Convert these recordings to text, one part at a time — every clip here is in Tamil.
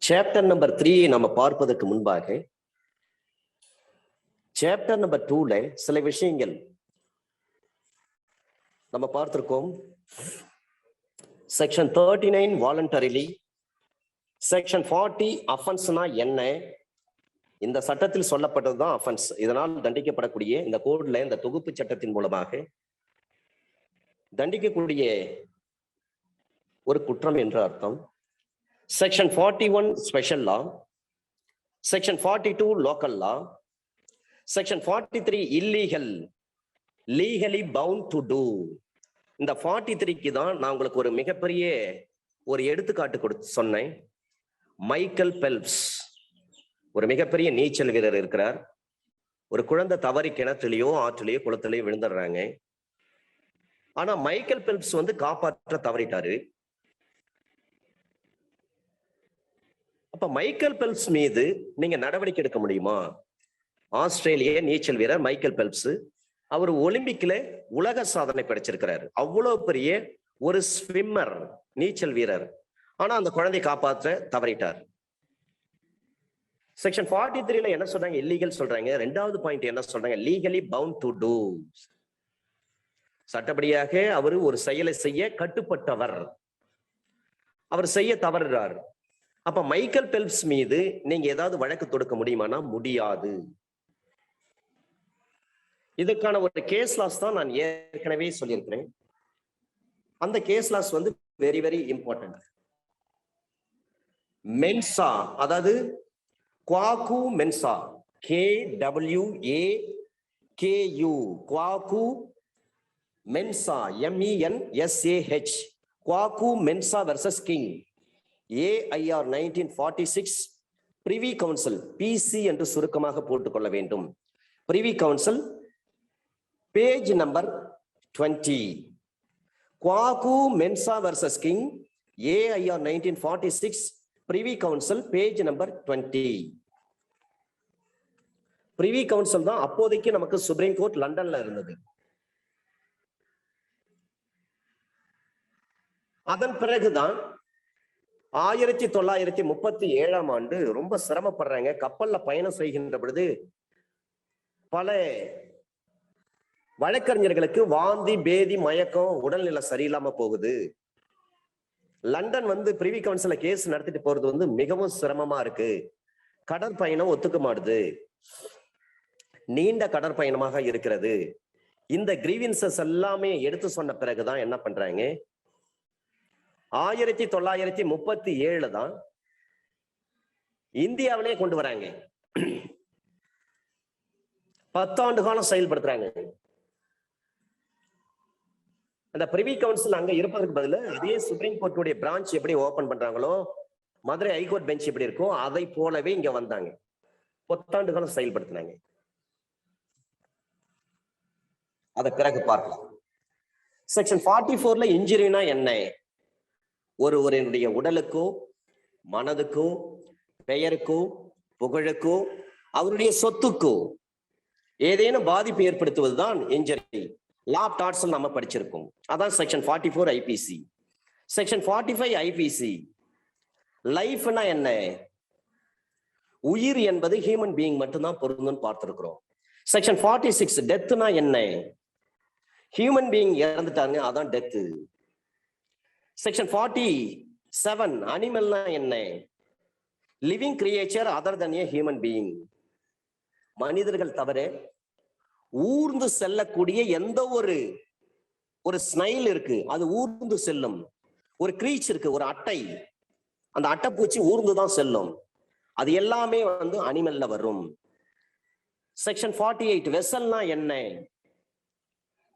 சாப்டர் நம்பர் 3 நம்ம பார்ப்பதற்கு முன்பாக சாப்டர் நம்பர் 2ல சில விஷயங்கள் நம்ம பார்த்திருக்கோம். செக்ஷன் 39 வாலண்டரிலி, செக்ஷன் 40 அஃபென்ஸ்னா என்ன, இந்த சட்டத்தில் சொல்லப்பட்டதுதான் அஃபென்ஸ். இதனால் தண்டிக்கப்படக்கூடிய இந்த கோட்ல இந்த தொகுப்பு சட்டத்தின் மூலமாக தண்டிக்கக்கூடிய ஒரு குற்றம் என்று அர்த்தம். Section 41 special law, section 42 local law, section 43 illegal, legally bound to do. இந்த 43க்கு தான் நான் உங்களுக்கு ஒரு மிகப்பெரிய ஒரு எடுத்துக்காட்டு சொன்னேன். மைக்கேல் பெல்ப்ஸ் ஒரு மிகப்பெரிய நீச்சல் வீரர் இருக்கிறார். ஒரு குழந்தை தவறி கிணத்துலயோ ஆற்றுலயோ குளத்திலேயோ விழுந்துடுறாங்க. ஆனா மைக்கேல் பெல்ப்ஸ் காப்பாற்ற தவறிட்டாரு. அப்ப மைக்கேல் பெல்ப்ஸ் மீது நீங்க நடவடிக்கை எடுக்க முடியுமா? ஆஸ்திரேலிய நீச்சல் வீரர் மைக்கேல் பெல்ப்ஸ், அவர் ஒலிம்பிக்ல உலக சாதனை படைச்சிருக்கிறார். அவ்வளவு பெரிய ஒரு ஸ்விம்மர், நீச்சல் வீரர். ஆனா அந்த குழந்தையை காப்பாற்ற தவறிட்டார். செக்ஷன் 43ல என்ன சொல்றாங்க? இல்லீகல் சொல்றாங்க. ரெண்டாவது பாயிண்ட் என்ன சொல்றாங்க? Legally bound to do. சட்டப்படியாக அவர் ஒரு செயலை செய்ய கட்டுப்பட்டவர், அவர் செய்ய தவறுறார். அப்ப மைக்கேல் பெல்ப்ஸ் மீது நீங்க ஏதாவது வழக்கு தொடுக்க முடியுமானா முடியாது. இதுக்கான ஒரு கேஸ் லாஸ் தான் நான் ஏற்கனவே சொல்லியிருக்கிறேன். அந்த case laws very very important. Mensah, அதாவது Kwaku Mensah, KWAKU, Kwaku Mensah, MENSAH, Kwaku Mensah versus King, AIR 1946, Privy Council, PC என்று சுருக்கமாக போட்டுக்கொள்ள வேண்டும். Privy Council, page number 20. Kwaku Mensah versus King, AIR 1946, Privy Council, page number 20. Privy Council தான் அப்போதைக்கு நமக்கு சுப்ரீம் கோர்ட் லண்டன்ல இருந்தது. அதன் பிறகுதான் 1937ஆம் ஆண்டு ரொம்ப சிரமப்படுறாங்க. கப்பல்ல பயணம் செய்கின்ற பொழுது பல வழக்கறிஞர்களுக்கு வாந்தி, பேதி, மயக்கம், உடல்நிலை சரியில்லாம போகுது. லண்டன் பிரிவி கவுன்சில கேஸ் நடத்திட்டு போறது மிகவும் சிரமமா இருக்கு. கடற்பயணம் ஒத்துக்க மாட்டுது, நீண்ட கடற்பயணமாக இருக்கிறது. இந்த கிரீவன்சஸ் எல்லாமே எடுத்து சொன்ன பிறகுதான் என்ன பண்றாங்க? 1937 தான் இந்தியாவிலே கொண்டு வராங்க. 10 ஆண்டு காலம் செயல்படுத்துறாங்க. அந்த பிரிவி கவுன்சில் அங்க இருப்பதற்கு பதிலா அதே சுப்ரீம் கோர்ட்டுடைய பிரான்ச் எப்படி ஓபன் பண்றாங்களோ, மதுரை ஹைகோர்ட் பெஞ்ச் எப்படி இருக்கோ அதை போலவே இங்க வந்தாங்க. 10 ஆண்டு காலம் செயல்படுத்தினாங்க. அதை பிறகு பார்க்கலாம். செக்ஷன் 44ல இன்ஜுரினா என்ன? ஒருவருடைய உடலுக்கோ, மனதுக்கோ, பெயருக்கோ, புகழுக்கோ, அவருடைய சொத்துக்கோ ஏதேனும் பாதிப்பு ஏற்படுத்துவதுதான் இன்ஜரி. லா ஆஃப் டார்ட்ஸ் நம்ம படிச்சிருக்கோம். அதான் செக்ஷன் 44 IPC. செக்ஷன் 45 IPC, லைஃப்னா என்ன? உயிர் என்பது ஹியூமன் பீயிங் மட்டும்தான் பொருந்தும் பார்த்திருக்கிறோம். செக்ஷன் 46 டெத்னா என்ன? ஹியூமன் பீயிங் இறந்துட்டாங்க, அதான் டெத். செக்ஷன் 47 அனிமல்னா என்ன? Living creature other than a human being. மனிதர்கள் தவிர ஊர்ந்து செல்லக்கூடிய எந்த ஒரு ஸ்னைல் இருக்கு, அது ஊர்ந்து செல்லும். ஒரு கிரீச் இருக்கு, ஒரு அட்டை, அந்த அட்டைப்பூச்சி ஊர்ந்துதான் செல்லும். அது எல்லாமே அனிமல்ல வரும். செக்ஷன் 48 வெசல்னா என்ன?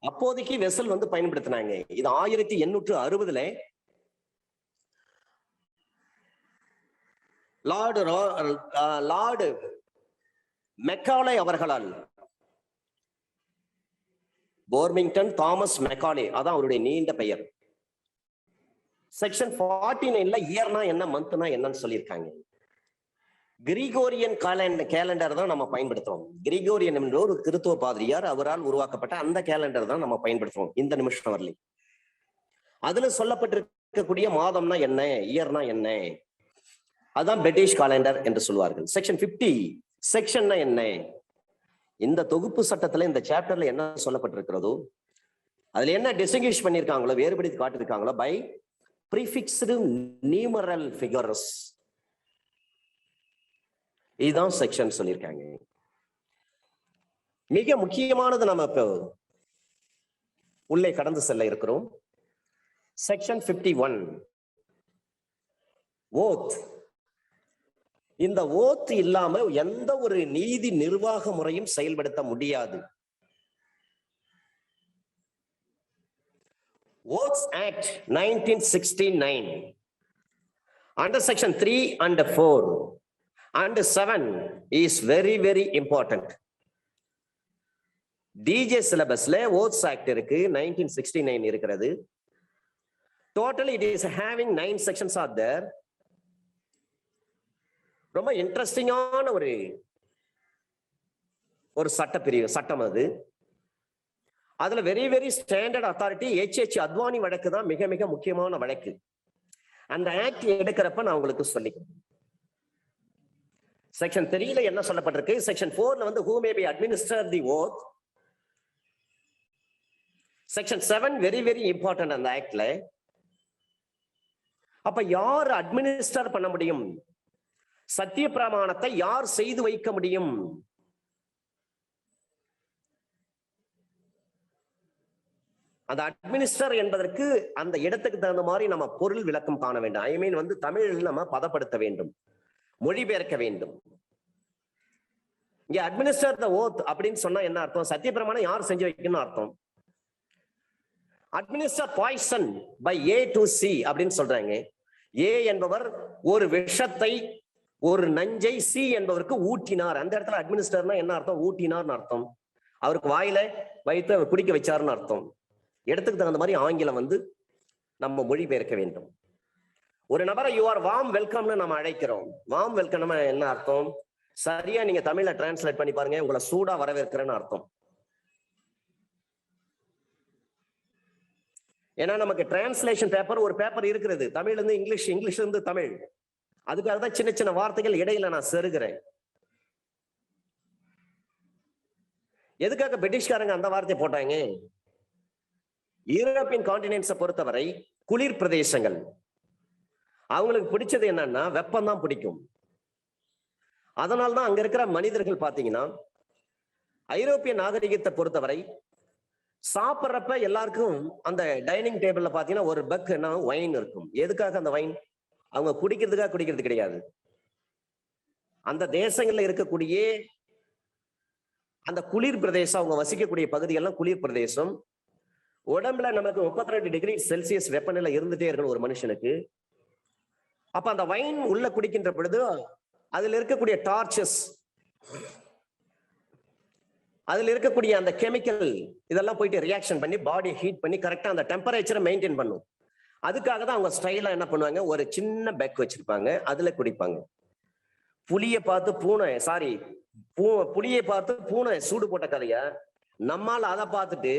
அப்போதைக்கு வெசல் பயன்படுத்தினாங்க. இது 1860ல லார்டு மெக்காலே அவர்களால், போர்மிங்டன் தாமஸ் மெக்காலே, அதான் அவருடைய நீண்ட பெயர். செக்ஷன் 49ல இயர்னா என்ன, மந்த்னா என்னன்னு சொல்லியிருக்காங்க. கிரிகோரியன் கேலண்டர் தான் நம்ம பயன்படுத்துறோம். கிரிகோரியன் என்ற ஒரு கிறிஸ்துவ பாதிரியார், அவரால் உருவாக்கப்பட்ட அந்த கேலண்டர் தான் நம்ம பயன்படுத்துறோம் இந்த நிமிஷம் வரலையும். அதுல சொல்லப்பட்டிருக்கக்கூடிய மாதம்னா என்ன, இயர்னா என்ன? அதான் பிரிட்டிஷ் காலண்டர் என்று சொல்வார்கள். செக்ஷன் 50 செக்ஷன் என்ன? இந்த தொகுப்பு சட்டத்துல இந்த சாப்டர்ல என்ன சொல்லப்பட்டிருக்கிறதோ அதுல என்ன டிஸ்டிங்கிஷ் பண்ணிருக்காங்களோ, வேறுபடுத்தி காட்டிருக்காங்களோ, பை ப்ரீஃபிக்ஸ்டு நியூமரல் ஃபிகர்ஸ், இதுதான் செக்ஷன் சொல்லியிருக்காங்க. மிக முக்கியமானது நம்ம இப்போ உள்ளே கடந்து செல்ல இருக்கிறோம். Section 51 oath. இந்த ஓத் இல்லாம எந்த ஒரு நீதி நிர்வாக முறையும் செயல்படுத்த முடியாது. Oaths Act 1969 under section 3 and 4 and 7 is very very important. DJ syllabusல Oaths Act இருக்கு, 1969 இருக்கிறது. Totally it is having 9 sections are there. ரொம்ப இன்ட்ரெஸ்டிங்கான ஒரு சட்டம் அது. அதுல very very standard authority H.H. Advani வழக்கு தான் மிக மிக முக்கியமான வழக்கு. அந்த ஆக்ட் எடுக்கிறப்ப நான் உங்களுக்கு சொல்லிக்கிறேன். செக்ஷன் 3ல என்ன சொல்லப்பட்டிருக்கு, செக்ஷன் 4ல வந்து who may be administer the oath. Section 7 very very important அந்த ஆக்ட்ல. அப்ப யார் அட்மினிஸ்டர் பண்ண முடியும், சத்திய பிரமாணத்தை யார் செய்து வைக்க முடியும்? அந்த அட்மினிஸ்டர் என்பதற்கு அந்த இடத்துக்கு தகுந்த மாதிரி நம்ம பொருள் விளக்கம் காண வேண்டும். ஐ மீன் வந்து தமிழில் நம்ம பதப்படுத்த வேண்டும், மொழிபெயர்க்க வேண்டும். இங்க அட்மினிஸ்டர் த ஓத் அப்படின்னு சொன்னா என்ன அர்த்தம்? சத்திய பிரமாணம் யார் செஞ்சு வைக்கணும்னு அர்த்தம். Administer poison by A to C அப்படின்னு சொல்றாங்க. A என்பவர் ஒரு விஷத்தை, ஒரு நஞ்சை C என்பவருக்கு ஊட்டினார். அந்த இடத்துல அட்மினிஸ்டர்னா என்ன அர்த்தம்? ஊட்டினார்னு அர்த்தம். அவருக்கு வாயில வைத்து அவர் குடிக்க வச்சாருன்னு அர்த்தம். இடத்துக்கு தகுந்த மாதிரி ஆங்கிலம் வந்து நம்ம மொழிபெயர்க்க வேண்டும். ஒரு நபரை யூ ஆர் வார்ம் வெல்கம்னு நம்ம அழைக்கிறோம். வார்ம் வெல்கம் என்ன அர்த்தம்? சரியா நீங்க தமிழ்ல டிரான்ஸ்லேட் பண்ணி பாருங்க, உங்களை சூடா வரவேற்கிறேன்னு அர்த்தம். ஏன்னா நமக்கு டிரான்ஸ்லேஷன் பேப்பர் ஒரு பேப்பர் இருக்கிறது, தமிழ்ல இருந்து இங்கிலீஷ், இங்கிலீஷ்ல இருந்து தமிழ். அதுக்காக தான் சின்ன சின்ன வார்த்தைகள் இடையில நான் செருகிறேன். எதுக்காக பிரிட்டிஷ்காரங்க அந்த வார்த்தை போட்டாங்க? யூரோப்பியன் கான்டினென்ட்ஸை பொறுத்தவரை குளிர் பிரதேசங்கள், அவங்களுக்கு பிடிச்சது என்னன்னா வெப்பம் தான் பிடிக்கும். அதனால்தான் அங்க இருக்கிற மனிதர்கள் பாத்தீங்கன்னா ஐரோப்பிய நாகரிகத்தை பொறுத்தவரை சாப்பிட்றப்ப எல்லாருக்கும் அந்த டைனிங் டேபிள்ல பாத்தீங்கன்னா ஒரு பக் என்ன வைன் இருக்கும். எதுக்காக அந்த வைன்? அவங்க குடிக்கிறதுக்காக குடிக்கிறது கிடையாது. அந்த தேசங்கள்ல இருக்கக்கூடிய அந்த குளிர் பிரதேசம், அவங்க வசிக்கக்கூடிய பகுதியெல்லாம் குளிர் பிரதேசம். உடம்புல நமக்கு 32 டிகிரி செல்சியஸ் வெப்பநிலை இருந்துட்டே இருக்கணும் ஒரு மனுஷனுக்கு. அப்ப அந்த வைன் உள்ள குடிக்கின்ற பொழுது அதுல இருக்கக்கூடிய டார்ச்சஸ், அதுல இருக்கக்கூடிய அந்த கெமிக்கல் இதெல்லாம் போயிட்டு ரியாக்ஷன் பண்ணி பாடி ஹீட் பண்ணி கரெக்டா அந்த டெம்பரேச்சரை மெயின்டைன் பண்ணும். அதுக்காக தான் அவங்க ஸ்டைலா என்ன பண்ணுவாங்க, ஒரு சின்ன பேக் வச்சிருப்பாங்க, அதுல குடிப்பாங்க. புளியை பார்த்து பூனை சூடு போட்ட கதைய நம்மால அதை பார்த்துட்டு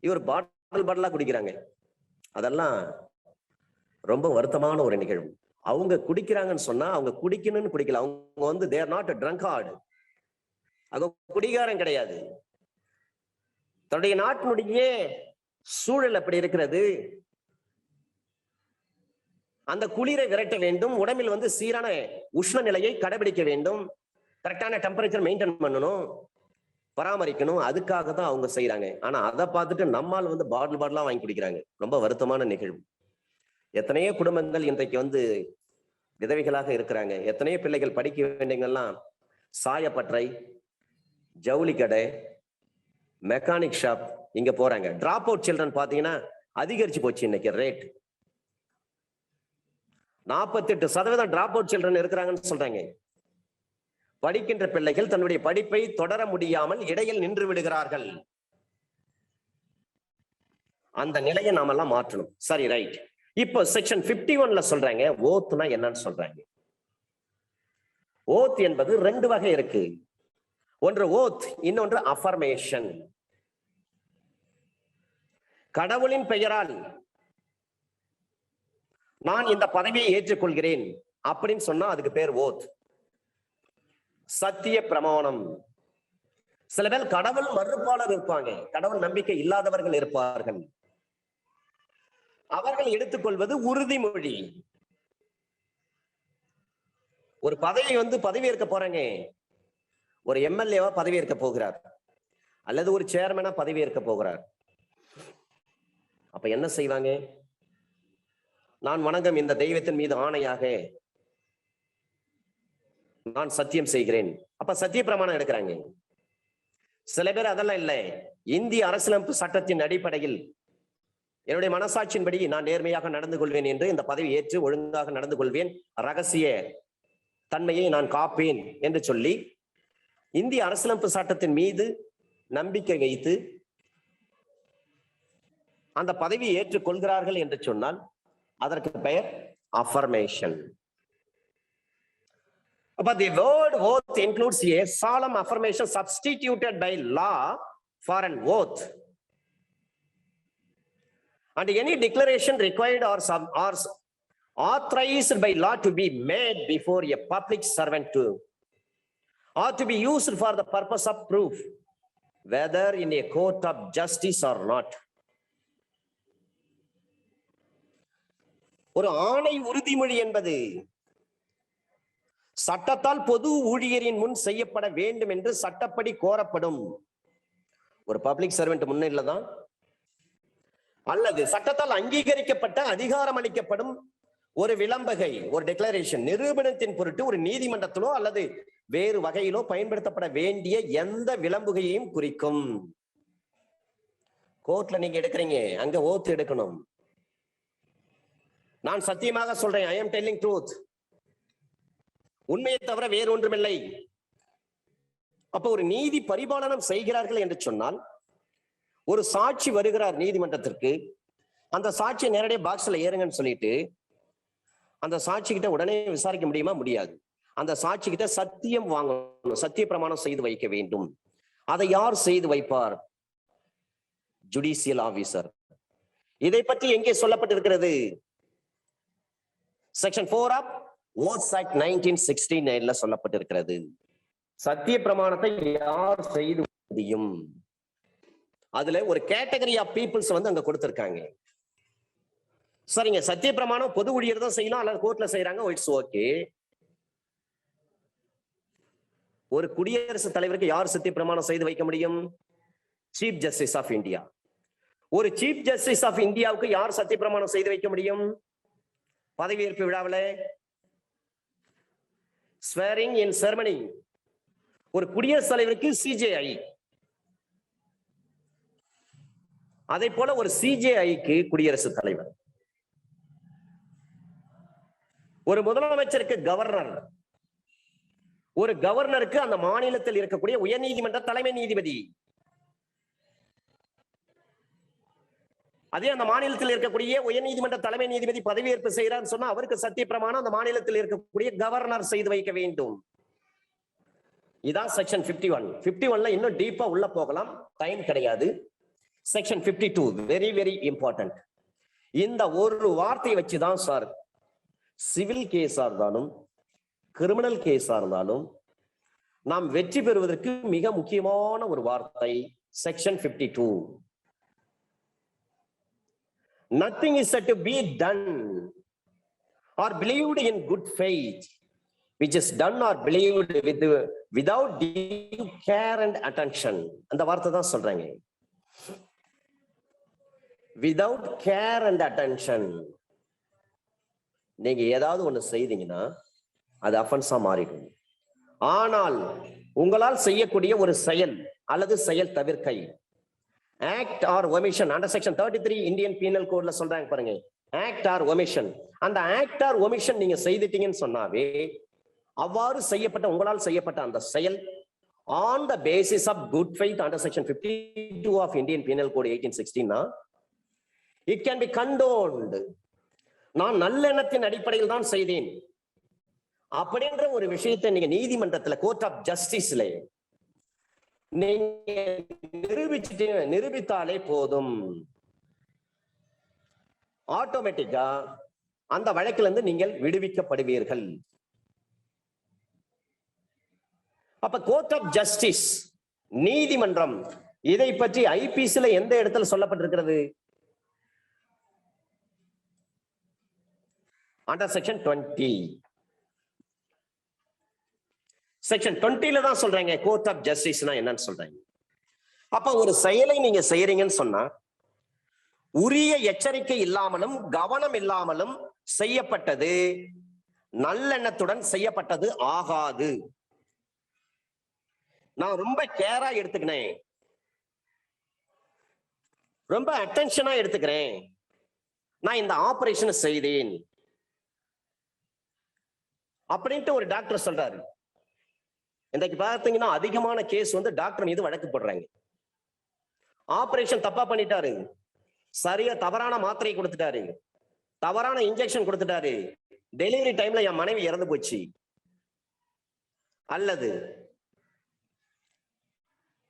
இவர் பாட்டிலா குடிக்கிறாங்க. அதெல்லாம் ரொம்ப வருத்தமான ஒரு நிகழ்வு. அவங்க குடிக்கிறாங்கன்னு சொன்னா அவங்க குடிக்கணும்னு குடிக்கல, அவங்க வந்து they are not a drunkard, அவங்க குடிகாரம் கிடையாது. தன்னுடைய நாட்டினுடைய சூழல் அப்படி இருக்கிறது. அந்த குளிரை விரட்ட வேண்டும், உடம்பில் வந்து சீரான உஷ்ண நிலையை கடைபிடிக்க வேண்டும், கரெக்டான டெம்பரேச்சர் மெயின்டைன் பண்ணணும், பராமரிக்கணும். அதுக்காக தான் அவங்க செய்யறாங்க. ஆனா அதை பார்த்துட்டு நம்மால் வந்து பாட்டிலா வாங்கி குடிக்கிறாங்க. ரொம்ப வருத்தமான நிகழ்வு. எத்தனையோ குடும்பங்கள் இன்றைக்கு வந்து விதவைகளாக இருக்கிறாங்க. எத்தனையோ பிள்ளைகள் படிக்க வேண்டியவங்கெல்லாம் சாயப்பட்டறை, ஜவுளி கடை, மெக்கானிக் ஷாப் இங்க போறாங்க. டிராப் அவுட் சில்ட்ரன் பாத்தீங்கன்னா அதிகரிச்சு போச்சு. இன்னைக்கு ரேட் 48% டிராப் அவுட் சில்ட்ரன் இருக்கிறாங்கன்னு சொல்றாங்க. படிக்கின்ற பிள்ளைகள் தன்னுடைய படிப்பை தொடர முடியாமல் இடையில் நின்று விடுகிறார்கள். அந்த நிலையை நாம எல்லாம் மாற்றணும். சரி, ரைட். இப்போ செக்ஷன் 51ல சொல்றாங்க ஓத்னா என்னன்னு சொல்றாங்க. ஓத் என்பது 2 வகை இருக்கு. ஒன்று ஓத், இன்னொன்று அஃபர்மேஷன். கடவுளின் பெயரால் நான் இந்த பதவியை ஏற்றுக்கொள்கிறேன், அப்படின்னு சொன்னா அதுக்கு பேர் ஓத், சத்திய பிரமாணம். சில பேர் கடவுள் மறுப்பாளர் இருப்பாங்க, கடவுள் நம்பிக்கை இல்லாதவர்கள் இருப்பார்கள். அவர்கள் எடுத்துக்கொள்வது உறுதிமொழி. ஒரு பதவி பதவியேற்க போறாங்க, ஒரு எம்எல்ஏவா பதவியேற்க போகிறார், அல்லது ஒரு சேர்மனா பதவியேற்க போகிறார். அப்ப என்ன செய்வாங்க? நான் வணங்கும் இந்த தெய்வத்தின் மீது ஆணையாக நான் சத்தியம் செய்கிறேன். அப்ப சத்திய பிரமாணம் எடுக்கிறாங்க. சில பேர் அதெல்லாம் இல்லை, இந்திய அரசியலமைப்பு சட்டத்தின் அடிப்படையில் என்னுடைய மனசாட்சியின்படி நான் நேர்மையாக நடந்து கொள்வேன் என்று இந்த பதவி ஏற்று ஒழுங்காக நடந்து கொள்வேன், ரகசிய தன்மையை நான் காப்பேன் என்று சொல்லி இந்திய அரசியலமைப்பு சட்டத்தின் மீது நம்பிக்கை வைத்து அந்த பதவியை ஏற்றுக்கொள்கிறார்கள் என்று சொன்னால் அதற்கு பெயர் affirmation. But the word oath includes a solemn affirmation substituted by law for an oath. And any declaration required or authorized by law to be made before a public servant to, or to be used for the purpose of proof, whether in a court of justice or not. ஒரு ஆணை உறுதிமொழி என்பது சட்டத்தால் பொது ஊழியரின் முன் செய்யப்பட வேண்டும் என்று சட்டப்படி கோரப்படும். ஒரு பப்ளிக் சர்வெண்ட் முன்னில தான், அல்லது சட்டத்தால் அங்கீகரிக்கப்பட்ட அதிகாரம் அளிக்கப்படும் ஒரு விளம்பகை, ஒரு டெக்ளரேஷன், நிரூபணத்தின் பொருட்டு ஒரு நீதிமன்றத்திலோ அல்லது வேறு வகையிலோ பயன்படுத்தப்பட வேண்டிய எந்த விளம்புகையையும் குறிக்கும். கோர்ட்ல நீங்க எடுக்கிறீங்க, அங்க ஓத்து எடுக்கணும். நான் சத்தியமாக சொல்றேன், ஐ எம் டெல்லிங் ட்ரூத், உண்மையை தவிர வேறு ஒன்றுமில்லை. அப்ப ஒரு நீதி பரிபாலனம் செய்கிறார்கள் என்று சொன்னால், ஒரு சாட்சி வருகிறார் நீதிமன்றத்திற்கு, அந்த சாட்சியை நேரடியாக பாக்ஸ்ல ஏறுங்கன்னு சொல்லிட்டு அந்த சாட்சி கிட்ட உடனே விசாரிக்க முடியுமா? முடியாது. அந்த சாட்சி கிட்ட சத்தியம் வாங்கணும், சத்திய பிரமாணம் செய்து வைக்க வேண்டும். அதை யார் செய்து வைப்பார்? Judicial officer. இதை பற்றி எங்கே சொல்லப்பட்டிருக்கிறது? செக்ஷன் 4 ஆஃப் Oaths Act 1969 சொல்லப்பட்டிருக்கிறது. சத்திய பிரமாணத்தை யார் செய்து முடியும்? அதுல ஒரு கேட்டகரி ஆஃப் பீப்புள்ஸ் அங்க கொடுத்திருக்காங்க. சரிங்க, சத்திய பிரமாணம் பொது ஊழியர் தான் செய்யலாம் அல்லது கோர்ட்ல செய்யறாங்க, இட்ஸ் ஓகே. ஒரு குடியரசுத் தலைவருக்கு யார் சத்திய பிரமாணம் செய்து வைக்க முடியும்? Chief justice of India. ஒரு சீஃப் ஜஸ்டிஸ் ஆஃப் இந்தியாவுக்கு யார் சத்திய பிரமாணம் செய்து வைக்க முடியும்? பதவியேற்பு விழாவில் ஸ்வேரிங் இன் செரமனி. ஒரு குடியரசுத் தலைவருக்கு சிஜேஐ, அதை போல ஒரு சிஜேஐக்கு குடியரசுத் தலைவர். ஒரு முதலமைச்சருக்கு கவர்னர், ஒரு கவர்னருக்கு அந்த மாநிலத்தில் இருக்கக்கூடிய உயர்நீதிமன்ற தலைமை நீதிபதி. அதே அந்த மாநிலத்தில் இருக்கக்கூடிய உயர்நீதிமன்ற தலைமை நீதிபதி பதவியேற்பு செய்யறான்னு சொன்னா அவருக்கு சத்திய பிரமாணம் அந்த மாநிலத்தில் இருக்கக்கூடிய கவர்னர் செய்து வைக்க வேண்டும். இதான் செக்ஷன் 51. 51ல இன்னும் டீப்பா உள்ள போகலாம், டைம் கிடையாது. Section 52 very very important. இந்த ஒரு வார்த்தையை வச்சுதான் சார் சிவில் கேஸா இருந்தாலும் கிரிமினல் கேஸா இருந்தாலும் நாம் வெற்றி பெறுவதற்கு மிக முக்கியமான ஒரு வார்த்தை section 52. Nothing is said to be done or believed in good faith, which is done or believed without due care and attention. அந்த வார்த்தை தான் சொல்றாங்க, without care and attention. நீங்க ஏதாவது ஒண்ணு செய்தீங்கன்னா அது அஃபென்ஸா மாறிடும். ஆனால் உங்களால் செய்யக்கூடிய ஒரு செயல் அல்லது செயல் தவிர்க்கை, act or omission, under section 33 Indian penal கோட்ல சொல்றாங்க பாருங்க, ஆக்ட் ஆர் ஒமிஷன். அந்த ஆக்ட் ஆர் ஒமிஷன் நீங்க செய்துட்டீங்கன்னு சொன்னாவே அவ்வாறு செய்யப்பட்ட உங்களால் செய்யப்பட்ட அந்த செயல் on the basis of good faith under section 52 of Indian penal code 1816 it can be condoned. நான் நல்லெண்ணத்தின் அடிப்படையில் தான் செய்தேன் அப்படின்ற ஒரு விஷயத்தை நீங்க நீதிமன்றத்துல கோர்ட் ஆஃப் ஜஸ்டிஸ்ல நீங்க நிரூபித்தாலே போதும், ஆட்டோமேட்டிக்கா அந்த வழக்கிலிருந்து நீங்கள் விடுவிக்கப்படுவீர்கள். அப்ப கோர்ட் ஆஃப் ஜஸ்டிஸ், நீதிமன்றம், இதை பற்றி ஐபிசில எந்த இடத்துல சொல்லப்பட்டிருக்கிறது? Under section 20. செக்ஷன் 20ல தான் சொல்றாங்க கோர்ட் ஆஃப் ஜஸ்டிஸ்னா என்னன்னு சொல்றாங்க. அப்ப ஒரு செயலை நீங்க செய்யறீங்கன்னு சொன்னா உரிய எச்சரிக்கை இல்லாமலும் கவனம் இல்லாமலும் செய்யப்பட்டது நல்லெண்ணத்துடன் செய்யப்பட்டது ஆகாது. நான் ரொம்ப கேரா எடுத்துக்கிறேன், ரொம்ப அட்டென்ஷனா எடுத்துக்கிறேன், நான் இந்த ஆபரேஷன் செய்தேன் அப்படின்ட்டு ஒரு டாக்டர் சொல்றாரு. இன்றைக்கு பார்த்தீங்கன்னா அதிகமான கேஸ் வந்து டாக்டர் மீது வழக்கு போடுறாங்க. ஆபரேஷன் தப்பா பண்ணிட்டாரு, சரியா தவறான மாத்திரை கொடுத்துட்டாரு, தவறான இன்ஜெக்ஷன் கொடுத்துட்டாரு, டெலிவரி டைம்ல என் மனைவி இறந்து போச்சு, அல்லது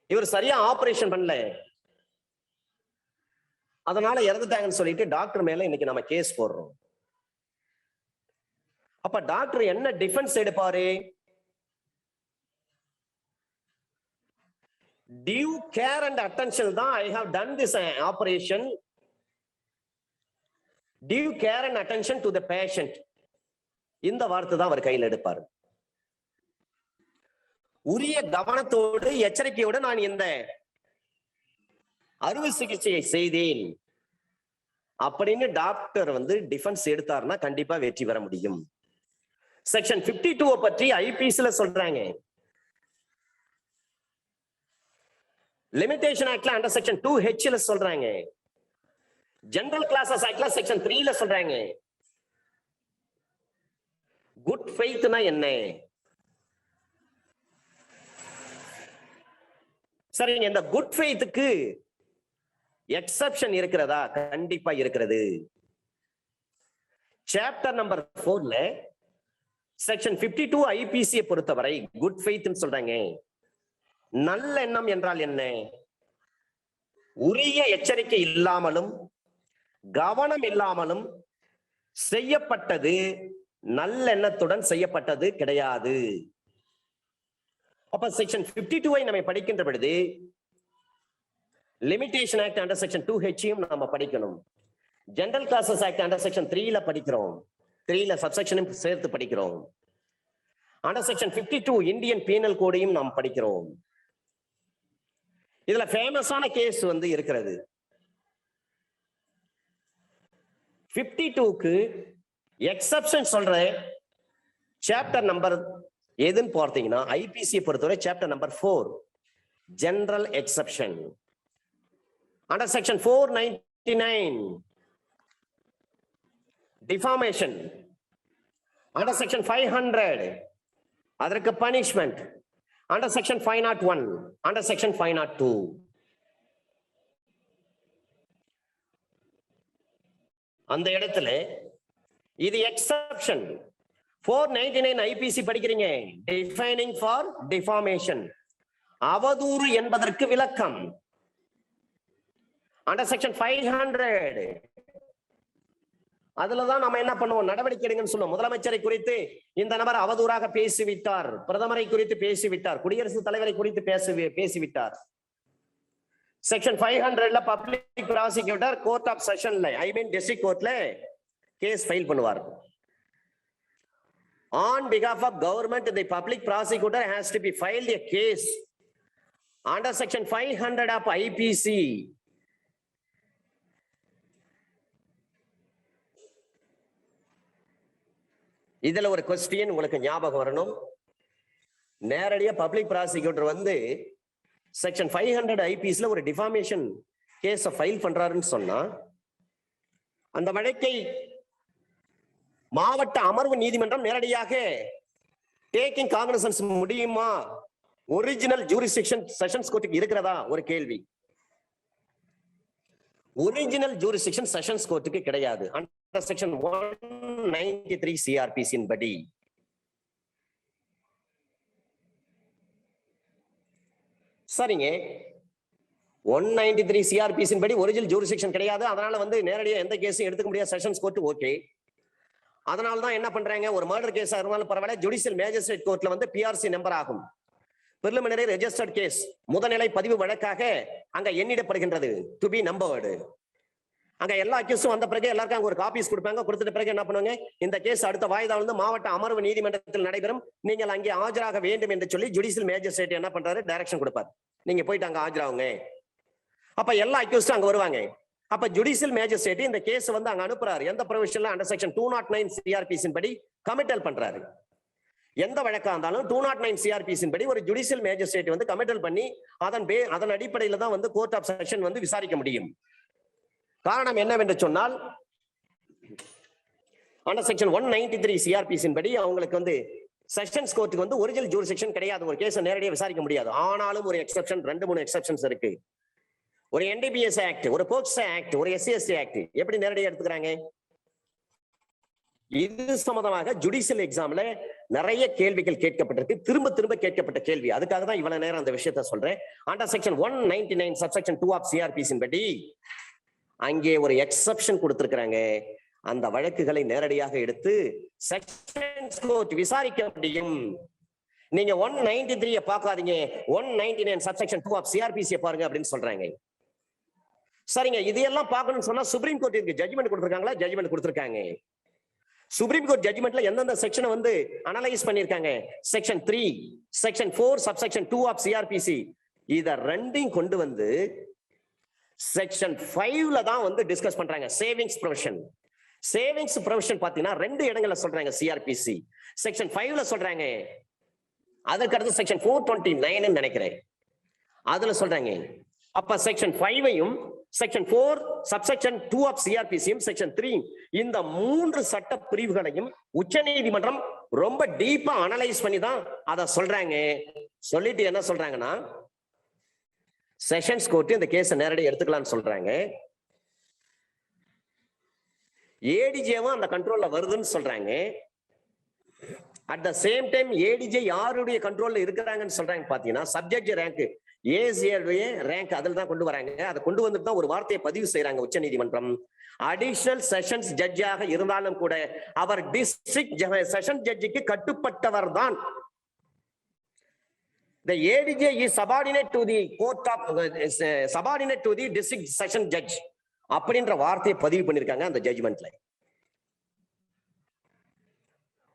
இவர் சரியா ஆபரேஷன் பண்ணல அதனால இறந்துட்டாங்கன்னு சொல்லிட்டு டாக்டர் மேல இன்னைக்கு நம்ம கேஸ் போடுறோம். அப்ப டாக்டர் என்ன டிஃபென்ஸ் எடுப்பாரு? Due care and attention தான் I have done this operation. Due care and attention to the patient. இந்த வார்த்தை தான் அவர் கையில் எடுப்பார். உரிய கவனத்தோடு எச்சரிக்கையோடு நான் இந்த அறுவை சிகிச்சையை செய்தேன் அப்படின்னு டாக்டர் வந்து டிஃபென்ஸ் எடுத்தாருன்னா கண்டிப்பா வெற்றி பெற முடியும். செக்ஷன் 52 பற்றி ஐபிசில சொல்றாங்க. லிமிடேஷன் ஆக்ட்ல அண்டர் செக்ஷன் 2H சொல்றாங்க. ஜெனரல் கிளாஸஸ் ஆக்ட்ல செக்ஷன் 3 சொல்றாங்க. குட் ஃபெய்த்னா என்ன? சரிங்க, இந்த குட் ஃபெய்த்துக்கு எக்ஸெப்ஷன் இருக்கிறதா? கண்டிப்பா இருக்கிறது. சாப்டர் நம்பர் 4ல செக்ஷன் 52 ஐபிசியை பொறுத்தவரை குட் ஃபெய்த்னு சொல்றாங்க. நல்லெண்ணம் என்றால் என்ன? உரிய எச்சரிக்கை இல்லாமலும் கவனம் இல்லாமலும் செய்யப்பட்டது நல்லெண்ணத்துடன் செய்யப்பட்டது கிடையாது. அப்ப செக்ஷன் 52 நம்ம படிக்கின்ற பொழுது limitation act under section 2H நாம படிக்கணும். General clauses act under section 3ல படிக்கிறோம். 3ல சப்செக்ஷனும் சேர்த்து படிக்கிறோம். அண்டர் செக்ஷன் 52 இந்தியன் பீனல் கோடையும் நாம் படிக்கிறோம். இதுல ஃபேமஸான கேஸ் வந்து இருக்கிறது. 52க்கு எக்ஸெப்ஷன் சொல்ற சாப்டர் நம்பர் எதுன்னு பார்த்தீங்கன்னா ஐபிசியை பொறுத்தவரை chapter number 4 general exception. Under section 499 defamation. Under section 500 அதற்கு punishment. Under section 501 under section 502. அந்த இடத்துல இது எக்ஸெப்ஷன். 499 ஐபிசி படிக்கிறீங்க. டிஃபைனிங் ஃபார் டிஃபார்மேஷன், அவதூறு என்பதற்கு விளக்கம். அண்டர் செக்ஷன் 500 அதுலதான் நம்ம என்ன பண்ணுவோம்? நடவடிக்கை எடுங்கன்னு சொல்லுவோம். முதலமைச்சரை குறித்து இந்த நபர் அவதூறாக பேசிவிட்டார், பிரதமரை குறித்து பேசிவிட்டார், குடியரசுத் தலைவரை குறித்து பேசிவிட்டார். செக்ஷன் 500ல பப்ளிக் ப்ராசிக்யூட்டர் கோர்ட் ஆஃப் செஷன்ல டிஸ்ட்ரிக்ட் கோர்ட்ல கேஸ் ஃபைல் பண்ணுவார். On behalf of government, the public prosecutor has to be filed a case under section 500 of IPC. இதுல ஒரு क्वेश्चन உங்களுக்கு ஞாபகம் வரணும். நேரடியா பப்ளிக் ப்ராசிக்யூட்டர் வந்து செக்ஷன் 500 ஐபிசில ஒரு டிஃபார்மேஷன் கேஸ் ஃபைல் பண்றாருன்னு சொன்னா அந்த வழக்கை மாவட்ட அமர்வு நீதிமன்றம் நேரடியாக டேக்கிங் காக்னிசன்ஸ் முடியுமா? ஒரிஜினல் ஜூரிஸ்டிக்ஷன் செஷன்ஸ் கோர்ட்டுக்கு இருக்கிறதா? ஒரு கேள்வி. ஒரிஜினல் ஜூரிஸ்டிக்ஷன் செஷன்ஸ் கோர்ட்டுக்கு கிடையாது. அண்டர் செக்ஷன் 193 CRPC படி. சரிங்க, 193 CRPC படி ஒரிஜினல் ஜூரிஸ்டிக்ஷன் கிடையாது. அதனால வந்து நேரடியாக எந்த கேஸும் எடுத்துக்க முடியாது செஷன்ஸ் கோர்ட். ஓகே, அதனாலதான் என்ன பண்றாங்க, ஒரு மர்டர் கேஸா இருந்தாலும் பரவாயில்ல, ஜுடிஷியல் மேஜிஸ்ட்ரேட் கோர்ட்ல வந்து பிஆர்சி நம்பர் ஆகும். பிரிலிமினரி ரெஜிஸ்டர்ட் கேஸ், முதல்நிலை பதிவு வழக்காக அங்க எண்ணிடப்படுகின்றது, டு பி நம்பர்டு. அங்க எல்லா கேஸும் வந்த பிறகு எல்லாருக்கும் அங்க ஒரு காப்பீஸ் கொடுப்பாங்க. கொடுத்துட்ட பிறகு என்ன பண்ணுவாங்க, இந்த கேஸ் அடுத்த வாய்தா வந்து மாவட்ட அமர்வு நீதிமன்றத்தில் நடைபெறும், நீங்கள் அங்கே ஆஜராக வேண்டும் என்று சொல்லி ஜுடிஷியல் மேஜிஸ்ட்ரேட் என்ன பண்றாரு, டைரக்ஷன் கொடுப்பார், நீங்க போயிட்டு அங்க ஆஜராகுங்க. அப்ப எல்லா அக்யூஸ்டும் அங்க வருவாங்க. அப்ப ஜுடிஷியல் மேஜிஸ்ட்ரேட் இந்த கேஸ் வந்து அங்க அனுப்புறாரு. எந்த ப்ரொவிஷன்ல, அண்டர் செக்ஷன் 209 சிஆர்பிசின் படி கமிட்டல் பண்றாரு. எந்த வழக்கா இருந்தாலும் 209 சிஆர்பிசின் படி ஒரு ஜுடிஷியல் மேஜிஸ்ட்ரேட் வந்து கமிட்டல் பண்ணி அதன் அடிப்படையில தான் வந்து கோர்ட் ஆஃப் செஷன் வந்து விசாரிக்க முடியும். காரணம் என்னவென்று சொன்னால், அண்டர் செக்ஷன் 193 சிஆர்பிசின் படி அவங்களுக்கு வந்து செஷன்ஸ் கோர்ட்டுக்கு வந்து ஒரிஜினல் ஜூரிஸ்டிக்ஷன் கிடையாது, ஒரு கேஸை நேரடியாக விசாரிக்க முடியாது. ஆனாலும் ஒரு எக்ஸெப்ஷன், 2-3 எக்ஸெப்ஷன்ஸ் இருக்கு. ஒரு NDPS ஆக்ட், ஒரு போக்சோ ஆக்ட், ஒரு SC/ST ஆக்ட் எப்படி நேரடியாக எடுத்துக்கிறாங்க? இது சம்பந்தமாக ஜுடிஷியல் எக்ஸாம்ல நிறைய கேள்விகள் கேட்கப்பட்டிருக்கு, திரும்ப திரும்ப கேட்கப்பட்ட கேள்வி. அதுக்காக தான் இவ்வளவு நேரம் அந்த விஷயத்தை சொல்றேன். அண்டர் செக்ஷன் 199 சப்செக்ஷன் 2 ஆஃப் சிஆர்பிசின் படி அங்கே ஒரு எக்ஸெப்ஷன் கொடுத்திருக்கிறாங்க. அந்த வழக்குகளை நேரடியாக எடுத்து செக்ஷன்ஸ் கோர்ட் விசாரிக்க முடியும். நீங்க 193 பார்க்காதீங்க, 199 சப்செக்ஷன் 2 ஆஃப் சிஆர்பிசி பாருங்க அப்படின்னு சொல்றாங்க. சரிங்க, இதையெல்லாம் பார்க்கணும்னு சொன்னா சுப்ரீம் கோர்ட் இருக்கு, ஜட்ஜ்மெண்ட் கொடுத்திருக்காங்களா? ஜட்ஜ்மெண்ட் கொடுத்திருக்காங்க. சுப்ரீம் கோர்ட் ஜட்ஜ்மெண்ட்ல எந்தெந்த செக்ஷனை வந்து அனலைஸ் பண்ணிருக்காங்க, section 3, section 4 subsection 2 of CrPC, இத ரெண்டையும் கொண்டு வந்து செக்ஷன் 5ல தான் வந்து டிஸ்கஸ் பண்றாங்க. சேவிங்ஸ் ப்ரொவிஷன், சேவிங்ஸ் ப்ரொவிஷன் பாத்தீங்கன்னா 2 இடங்கள்ல சொல்றாங்க சிஆர்பிசி. செக்ஷன் 5ல சொல்றாங்க, அதற்கு அடுத்து செக்ஷன் 429 நினைக்கிறேன், அதுல சொல்றாங்க. அப்ப செக்ஷன் 5ஐயும் செக்ஷன் 4 சப்செக்ஷன் 2 ஆஃப் சிஆர்பிசியும் செக்ஷன் 3 இந்த 3 சட்ட பிரிவுகளையும் உச்சநீதிமன்றம் ரொம்ப டீப்பா அனலைஸ் பண்ணி தான் அதை சொல்றாங்க. சொல்லிட்டு என்ன சொல்றாங்கன்னா, செஷன்ஸ் கோர்ட் இந்த கேஸை நேரடியாக எடுத்துக்கலாம்னு சொல்றாங்க. ஏடிஜேவும் அந்த கண்ட்ரோல்ல வருதுன்னு சொல்றாங்க. At the same time ADJ யாருடைய கண்ட்ரோல்ல இருக்கிறாங்கன்னு சொல்றாங்க பாத்தீங்கன்னா, சப்ஜெக்ட் ரேங்க் ஏசிஏடைய ரேங்க் அதில் தான் கொண்டு வராங்க. அதை கொண்டு வந்துட்டு தான் ஒரு வார்த்தையை பதிவு செய்யறாங்க உச்சநீதிமன்றம். அடிஷனல் செஷன்ஸ் ஜட்ஜாக இருந்தாலும் கூட அவர் டிஸ்ட்ரிக்ட் செஷன் ஜட்ஜுக்கு கட்டுப்பட்டவர் தான். The ADJ is subordinate to the court of subordinate to the district session judge அப்படின்ற வார்த்தையை பதிவு பண்ணிருக்காங்க அந்த ஜட்ஜ்மெண்ட்ல.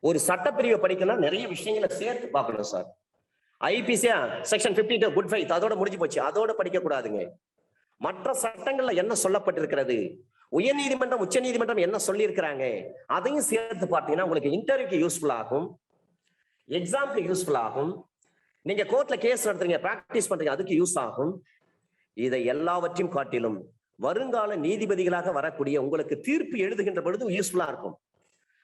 ஒரு சட்டப்பிரிவை படிக்கலாம் நிறைய விஷயங்களை சேர்த்து பார்க்கணும் sir. IBC section 52 good faith அதோட முடிஞ்சு போச்சு, அதோட படிக்க கூடாதுங்க. மற்ற சட்டங்கள்ல என்ன சொல்லப்பட்டிருக்கிறது, உயர்நீதிமன்றம் உச்ச நீதிமன்றம் என்ன சொல்லி இருக்கிறாங்க, அதையும் சேர்த்து பார்த்தீங்கன்னா உங்களுக்கு இன்டர்வியூக்கு யூஸ்ஃபுல் ஆகும், எக்ஸாம்க்கு யூஸ்ஃபுல் ஆகும், நீங்க கோர்ட்ல கேஸ் நடத்துறீங்க, பிராக்டிஸ் பண்றீங்க, அதுக்கு யூஸ் ஆகும். இதை எல்லாவற்றையும் காட்டிலும் வருங்கால நீதிபதிகளாக வரக்கூடிய உங்களுக்கு தீர்ப்பு எழுதுகின்ற பொழுது யூஸ்ஃபுல்லா இருக்கும்.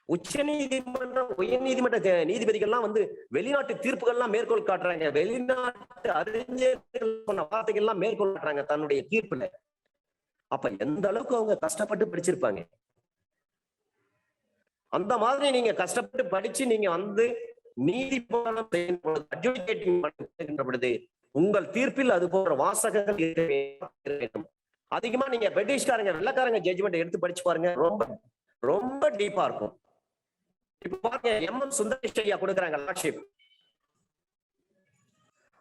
உச்ச நீதிமன்றம் உயர் நீதிமன்ற நீதிபதிகள்லாம் வந்து வெளிநாட்டு தீர்ப்புகள்லாம் மேற்கோள் காட்டுறாங்க, வெளிநாட்டு அறிஞர்கள் சொன்ன வார்த்தைகள்லாம் மேற்கோள் காட்டுறாங்க தன்னுடைய தீர்ப்புல. அப்ப எந்த அளவுக்கு அவங்க கஷ்டப்பட்டு படிச்சிருப்பாங்க. அந்த மாதிரி நீங்க கஷ்டப்பட்டு படிச்சு நீங்க வந்து நீதிமன்றம் பொழுது உங்கள் தீர்ப்பில் அது போன்ற வாசகங்கள் இருக்க வேண்டும். அதிகமா நீங்க பிரிட்டிஷ்காரங்க வெள்ளக்காரங்க ஜட்ஜ்மெண்ட் எடுத்து படிச்சு பாருங்க, ரொம்ப ரொம்ப டீப்பா இருக்கும். இப்ப பாருங்க, எம்.எம். சுந்தரேஷ் ஐயா கொடுக்குறாங்க லார்ட்ஷிப்,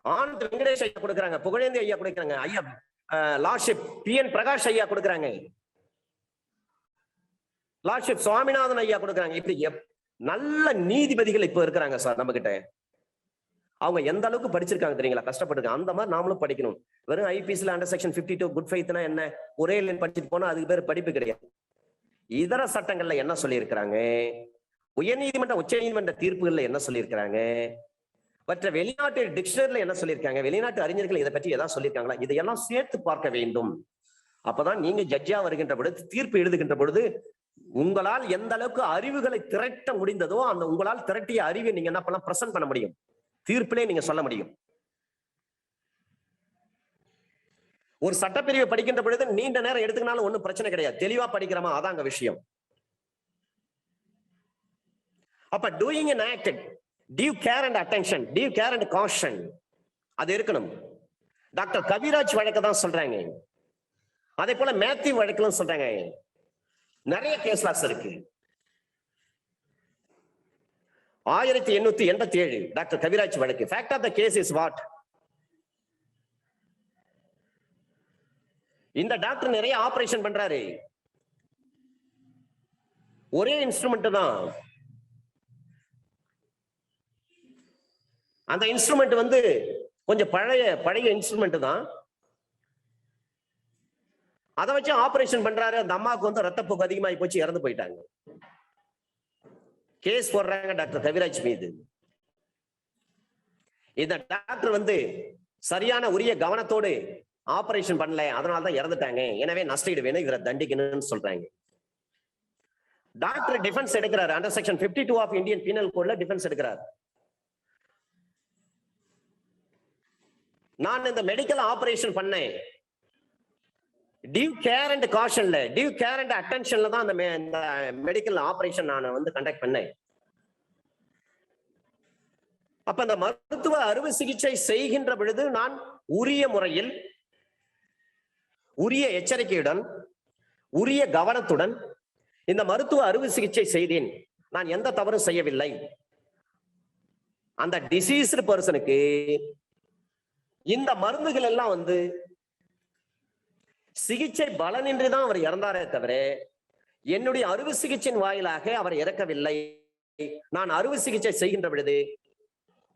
ஆனந்த் வெங்கடேஷ் ஐயா கொடுக்குறாங்க, புகழேந்தி ஐயா கொடுக்குறாங்க ஐயா லார்ட்ஷிப், பி.என். பிரகாஷ் ஐயா கொடுக்குறாங்க லார்ட்ஷிப், சுவாமிநாதன் ஐயா கொடுக்குறாங்க. இப்படி நல்ல நீதிபதிகள் இப்ப இருக்கிறாங்க சார் நம்ம கிட்ட. அவங்க எந்த அளவுக்கு படிச்சிருக்காங்க தெரியுங்களா, கஷ்டப்பட்டிருக்காங்க. அந்த மாதிரி நாமளும் படிக்கணும். வெறும் ஐபிசில அண்டர் செக்ஷன் 52 குட் ஃபெய்த்னா என்ன, ஒரே லைன் படிச்சுட்டு போனா அதுக்கு பேர் படிப்பு கிடையாது. இதர சட்டங்கள்ல என்ன சொல்லி இருக்கிறாங்க, உயர்நீதிமன்ற உச்ச நீதிமன்ற தீர்ப்புகள்ல என்ன சொல்லி இருக்கிறாங்க, மற்ற வெளிநாட்டு டிக்ஷனரியில என்ன சொல்லியிருக்காங்க, வெளிநாட்டு அறிஞர்கள் இதை பற்றி ஏதாவது சொல்லியிருக்காங்களா, இதையெல்லாம் சேர்த்து பார்க்க வேண்டும். அப்பதான் நீங்க ஜட்ஜா வருகின்ற பொழுது, தீர்ப்பு எழுதுகின்ற பொழுது உங்களால் எந்த அளவுக்கு அறிவுகளை திரட்ட முடிந்ததோ அந்த உங்களால் திரட்டிய அறிவை நீங்க என்ன பண்ணலாம், பிரசன்ட் பண்ண முடியும், தீர்ப்பிலே நீங்க சொல்ல முடியும். ஒரு சட்டப்பிரிவை படிக்கின்ற பொழுது நீண்ட நேரம் எடுத்துக்கினாலும் ஒன்றும் பிரச்சனை கிடையாது, தெளிவா படிக்கிறோமா அதாங்க விஷயம். அப்ப doing an act, due care and attention, due care and caution அது இருக்கணும். டாக்டர் கவிராஜ் வழக்கு தான் சொல்றாங்க, அதே போல மேத்யூ வழக்குலாம் சொல்றாங்க. நிறைய கேஸ் லாஸ் இருக்கு. 1887 டாக்டர் கவிராஜ் வழக்கு. Fact of the case is what? இந்த டாக்டர் நிறைய ஆபரேஷன் பண்றாரு, ஒரே இன்ஸ்ட்ருமெண்ட் தான். அந்த இன்ஸ்ட்ருமெண்ட் வந்து கொஞ்சம் பழைய இன்ஸ்ட்ருமெண்ட் தான். அதை வச்சு ஆபரேஷன் பண்றாரு. அந்த அம்மாவுக்கு வந்து ரத்தப்போக்கு அதிகமாகி போச்சு, இறந்து போயிட்டாங்க. கேஸ் போடுறாங்க டாக்டர் கவிராஜ் மீது. இந்த டாக்டர் வந்து சரியான உரிய கவனத்தோடு ஆபரேஷன் பண்ணல, அதனாலதான் இறந்துட்டாங்க. எனவே நஷ்டஈடு வேணும், இவரை தண்டிக்கணும்னு சொல்றாங்க. டாக்டர் டிஃபென்ஸ் எடுக்கிறார். Under section 52 of Indian penal கோட்ல டிஃபென்ஸ் எடுக்கிறார். நான் இந்த மெடிக்கல் ஆபரேஷன் பண்ணேன், டியூ கேர் அண்ட் காஷன்ல, டியூ கேர் அண்ட் அட்டென்ஷன்ல தான் அந்த மெடிக்கல் ஆபரேஷன் நான் வந்து கண்டக்ட் பண்ணேன். அப்ப அந்த மருத்துவ அறுவை சிகிச்சை செய்கின்ற பொழுது நான் உரிய முறையில், உரிய எச்சரிக்கையுடன், உரிய கவனத்துடன் இந்த மருத்துவ அறுவை சிகிச்சை செய்தேன். நான் எந்த தவறும் செய்யவில்லை. அந்த டிசீஸ்டு பர்சனுக்கு இந்த மருந்துகள் எல்லாம் வந்து சிகிச்சை பலனின்றி தான் அவர் இறந்தாரே தவிர என்னுடைய அறுவை சிகிச்சையின் வாயிலாக அவர் இறக்கவில்லை. நான் அறுவை சிகிச்சை செய்கின்ற பொழுது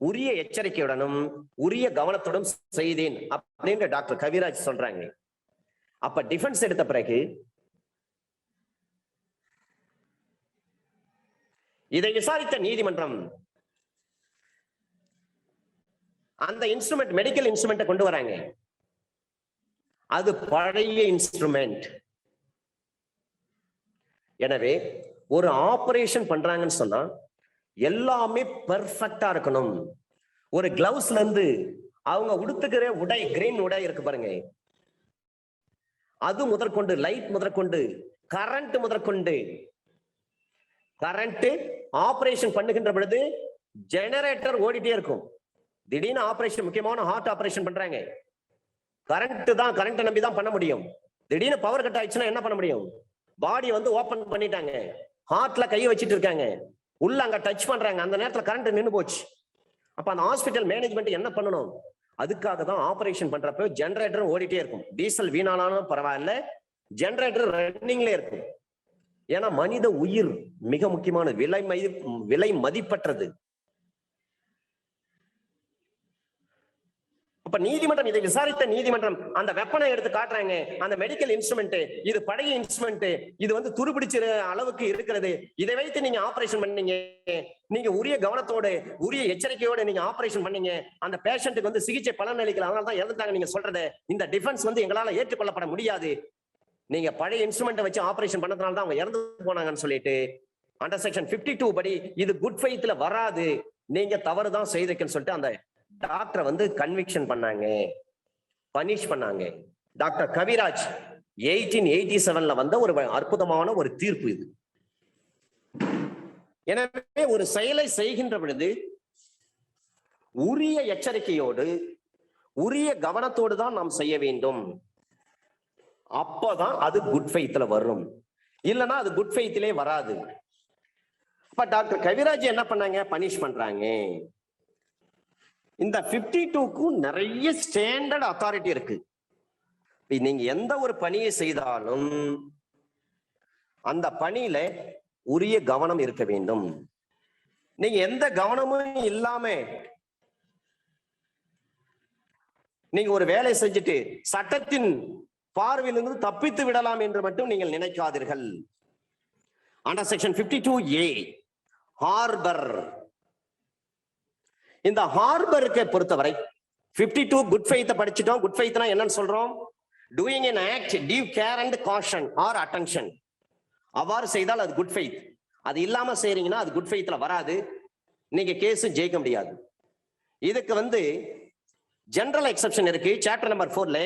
உரிய எச்சரிக்கையுடனும் உரிய கவனத்துடன் செய்தேன் அப்படின்னு டாக்டர் கவிராஜ் சொல்றாங்க. அப்ப டிஃபென்ஸ் எடுத்த பிறகு இதை விசாரித்த நீதிமன்றம் அந்த இன்ஸ்ட்ருமெண்ட், மெடிக்கல் இன்ஸ்ட்ருமெண்ட் கொண்டு வராங்க. அது பழைய இன்ஸ்ட்ருமெண்ட். எனவே ஒரு ஆபரேஷன் பண்றாங்கன்னு சொன்னா எல்லாமே பெர்ஃபெக்டா இருக்கணும். ஒரு கிளவுஸ்ல இருந்து அவங்க உடுத்துக்கிற உடை, கிரீன் உடை இருக்கு பாருங்க, அது முதற்கொண்டு, லைட் முதற்கொண்டு, கரண்ட் முதற்கொண்டு, கரண்ட் ஆபரேஷன் பண்ணுகின்ற பொழுது ஜெனரேட்டர் ஓடிட்டே இருக்கும். திடீர்னு ஆபரேஷன், முக்கியமான ஹார்ட் ஆபரேஷன் பண்றாங்க, கரண்ட் தான், கரண்ட் நம்பி தான் பண்ண முடியும். திடீர்னு பவர் கட் ஆயிடுச்சுன்னா என்ன பண்ண முடியும்? பாடி வந்து ஓபன் பண்ணிட்டாங்க, ஹார்ட்ல கையை வச்சிட்டு இருக்காங்க, உள்ள அங்க டச் பண்றாங்க, அந்த நேரத்துல கரண்ட் நின்று போச்சு. அப்ப அந்த ஹாஸ்பிட்டல் மேனேஜ்மெண்ட் என்ன பண்ணணும்? அதுக்காக தான் ஆபரேஷன் பண்றப்ப ஜெனரேட்டர் ஓடிட்டே இருக்கும். டீசல் வீணானாலும் பரவாயில்ல, ஜெனரேட்டர் ரன்னிங்ல இருக்கும். ஏன்னா மனித உயிர் மிக முக்கியமான, விலை மதிப்பற்றது. அப்ப நீதிமன்றம், இதை விசாரித்த நீதிமன்றம் அந்த வெப்பனை எடுத்து காட்டுறாங்க. அந்த மெடிக்கல் இன்ஸ்ட்ருமெண்ட் இது பழைய இன்ஸ்ட்ருமெண்ட், இது வந்து துருபிடிச்சிற அளவுக்கு இருக்கிறது. இதை வைத்து நீங்க ஆபரேஷன் பண்ணீங்க, நீங்க உரிய கவனத்தோடு உரிய எச்சரிக்கையோடு நீங்க ஆபரேஷன் பண்ணீங்க, அந்த பேஷண்ட்டுக்கு வந்து சிகிச்சை பலன் அளிக்கல, அதனால தான் இறந்துட்டாங்க நீங்க சொல்றது. இந்த டிஃபென்ஸ் வந்து எங்களால ஏற்றுக்கொள்ளப்பட முடியாது. நீங்க பழைய இன்ஸ்ட்ருமெண்ட் வச்சு ஆபரேஷன் பண்ணதுனால தான் அவங்க இறந்து போனாங்கன்னு சொல்லிட்டு அண்டர் செக்ஷன் 52 படி இது குட் ஃபெய்த்ல வராது, நீங்க தவறு தான் செய்திருக்குன்னு சொல்லிட்டு அந்த டாக்டரை வந்து கன்விக்ஷன் பண்ணாங்க, பனிஷ் பண்ணாங்க. டாக்டர் கவிராஜ் 1887 வந்த ஒரு அற்புதமான ஒரு தீர்ப்பு இது. எனவே ஒரு செயலை செய்கின்ற பொழுது உரிய எச்சரிக்கையோடு உரிய கவனத்தோடு தான் நாம் செய்ய வேண்டும். அப்பதான் அது குட் ஃபெய்த்ல வரும், இல்லைன்னா அது குட் ஃபெய்த்திலே வராது. அப்ப டாக்டர் கவிராஜ் என்ன பண்ணாங்க? பனிஷ் பண்றாங்க. இந்த 52க்கும் நிறைய ஸ்டாண்டர்ட் அத்தாரிட்டி இருக்கு. நீங்க எந்த ஒரு பணியை செய்தாலும் அந்த பணியில உரிய கவனம் இருக்க வேண்டும். நீங்க எந்த கவனமும் இல்லாம நீங்க ஒரு வேலை செஞ்சுட்டு சட்டத்தின் பார்வையிலிருந்து தப்பித்து விடலாம் என்று மட்டும் நீங்கள் நினைக்காதீர்கள். அண்டர் செக்ஷன் 52A ஹார்பர், இந்த ஹார்பருக்கு பொறுத்தவரை 52 குட் ஃபெய்த் படிச்சிட்டோம். குட் ஃபெய்த்னா என்னன்னு சொல்றோம்? Doing an act due care and caution or attention. அவ்வாறு செய்தால் அது குட் ஃபெய்த். அது இல்லாம செய்றீங்கன்னா அது குட் ஃபெய்த்ல வராது, நீங்க கேஸ் ஜெயிக்க முடியாது. இதுக்கு வந்து ஜெனரல் எக்ஸெப்ஷன் இருக்கு. சாப்டர் நம்பர் 4ல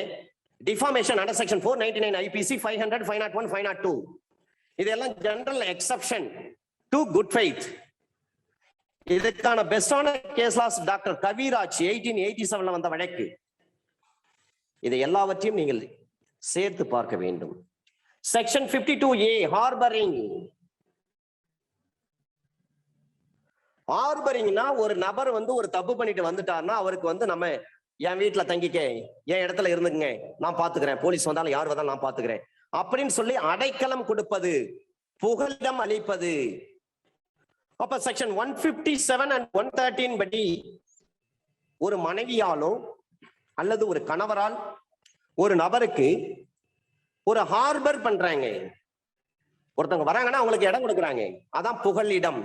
டிஃபார்மேஷன் அண்டர் செக்ஷன் 499 IPC 500, 501, 502 இதெல்லாம் general exception to good faith. இதுக்கான பெஸ்டான கேஸ் லாஸ் டாக்டர் கவிராஜ் 1887 வந்த வழக்கு. இதை எல்லாவற்றையும் நீங்கள் சேர்த்து பார்க்க வேண்டும். Section 52A harbouring. ஹார்பரிங்னா ஒரு நபர் வந்து ஒரு தப்பு பண்ணிட்டு வந்துட்டாருன்னா அவருக்கு வந்து நம்ம என் வீட்டுல தங்கிக்க, என் இடத்துல இருந்துங்க, நான் பாத்துக்கிறேன், போலீஸ் வந்தாலும் யார் வந்தாலும் நான் பாத்துக்கிறேன் அப்படின்னு சொல்லி அடைக்கலம் கொடுப்பது, புகலிடம் அளிப்பது. அப்ப செக்ஷன் 157 and 113 படி ஒரு மனைவியாலோ அல்லது ஒரு கணவரால் ஒரு நபருக்கு ஒரு ஹார்பர் பண்றாங்க, ஒருத்தவங்க வராங்கன்னா அவங்களுக்கு இடம் கொடுக்குறாங்க, அதான் புகலிடம்.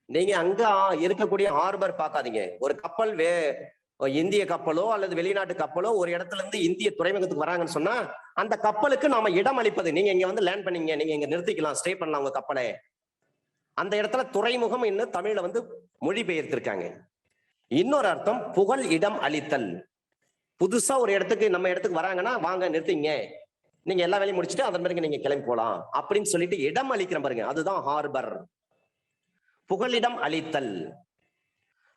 நீங்க அங்க இருக்கக்கூடிய ஹார்பர் பார்க்காதீங்க. ஒரு கப்பல் இந்திய கப்பலோ அல்லது வெளிநாட்டு கப்பலோ ஒரு இடத்துல இருந்து இந்திய துறைமுகத்துக்கு வராங்கன்னு சொன்னா அந்த கப்பலுக்கு நாம இடம் அளிப்பது. நீங்க இங்க வந்து லேண்ட் பண்ணீங்க, நீங்க இங்க நிறுத்திக்கலாம், ஸ்டே பண்ணலாம் உங்க கப்பலை. அந்த இடத்துல துறைமுகம் இன்னும் தமிழ்ல வந்து மொழிபெயர்த்திருக்காங்க. இன்னொரு அர்த்தம் புகழ் இடம் அளித்தல். புதுசா ஒரு இடத்துக்கு நம்ம இடத்துக்கு வராங்கன்னா வாங்க நிறுத்திங்க, நீங்க எல்லா வேலையும் முடிச்சுட்டு அதன் பிறகு நீங்க கிளம்பி போலாம் அப்படின்னு சொல்லிட்டு இடம் அளிக்கிற பாருங்க, அதுதான் ஹார்பர், புகலிடம் அளித்தல்.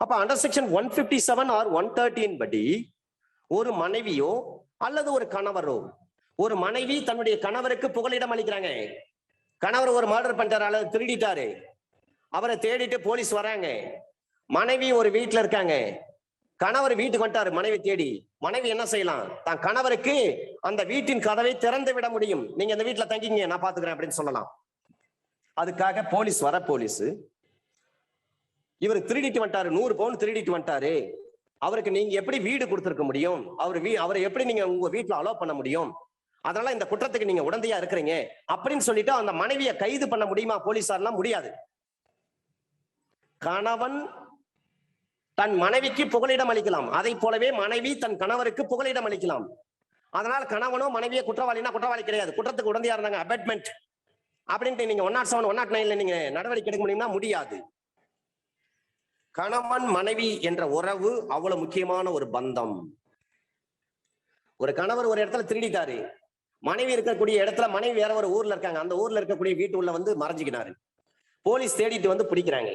அப்ப அண்டர் செக்ஷன் 157 or 113 படி ஒரு மனைவியோ அல்லது ஒரு கணவரோ, ஒரு மனைவி தன்னுடைய கணவருக்கு புகலிடம் அளிக்கிறாங்க. கணவர் ஒரு மர்டர் பண்ணிட்டாரு அல்லது திருடிட்டாரு, அவரை தேடிட்டு போலீஸ் வராங்க, மனைவி ஒரு வீட்டுல இருக்காங்க, கணவர் வீட்டுக்கு வந்துட்டாரு மனைவி தேடி, மனைவி என்ன செய்யலாம், தான் கணவருக்கு அந்த வீட்டின் கதவை திறந்து விட முடியும், நீங்க அந்த வீட்டுல தங்கிங்க நான் பாத்துக்கிறேன் அப்படின்னு சொல்லலாம். அதுக்காக போலீஸ் போலீஸ் இவர் திருடிட்டு வந்துட்டாரு, 100 பவுன் திருடிட்டு வந்துட்டாரு, அவருக்கு நீங்க எப்படி வீடு கொடுத்திருக்க முடியும், அவரை எப்படி நீங்க உங்க வீட்டுல அலோவ் பண்ண முடியும், அதனால இந்த குற்றத்துக்கு நீங்க உடந்தையா இருக்கிறீங்க அப்படின்னு சொல்லிட்டு அந்த மனைவியை கைது பண்ண முடியுமா போலீசார்லாம்? முடியாது. கணவன் தன் மனைவிக்கு புகலிடம் அளிக்கலாம், அதை போலவே மனைவி தன் கணவருக்கு புகலிடம் அளிக்கலாம். அதனால கணவனோ மனைவியை குற்றவாளினா குற்றவாளி கிடையாது, குற்றத்துக்கு உடந்தையா இருந்தாங்க அபேட்மெண்ட் அப்படின்ட்டு நீங்க 107 109 நீங்க நடவடிக்கை எடுக்க முடியும்னா முடியாது. கணவன் மனைவி என்ற உறவு அவ்வளவு முக்கியமான ஒரு பந்தம். ஒரு கணவர் ஒரு இடத்துல திருடிட்டாரு, மனைவி இருக்கக்கூடிய இடத்துல மனைவி வேற ஒரு ஊர்ல இருக்காங்க, அந்த ஊர்ல இருக்கக்கூடிய வீட்டு உள்ள வந்து மறைஞ்சுக்கினாரு, போலீஸ் தேடிட்டு வந்து பிடிக்கிறாங்க.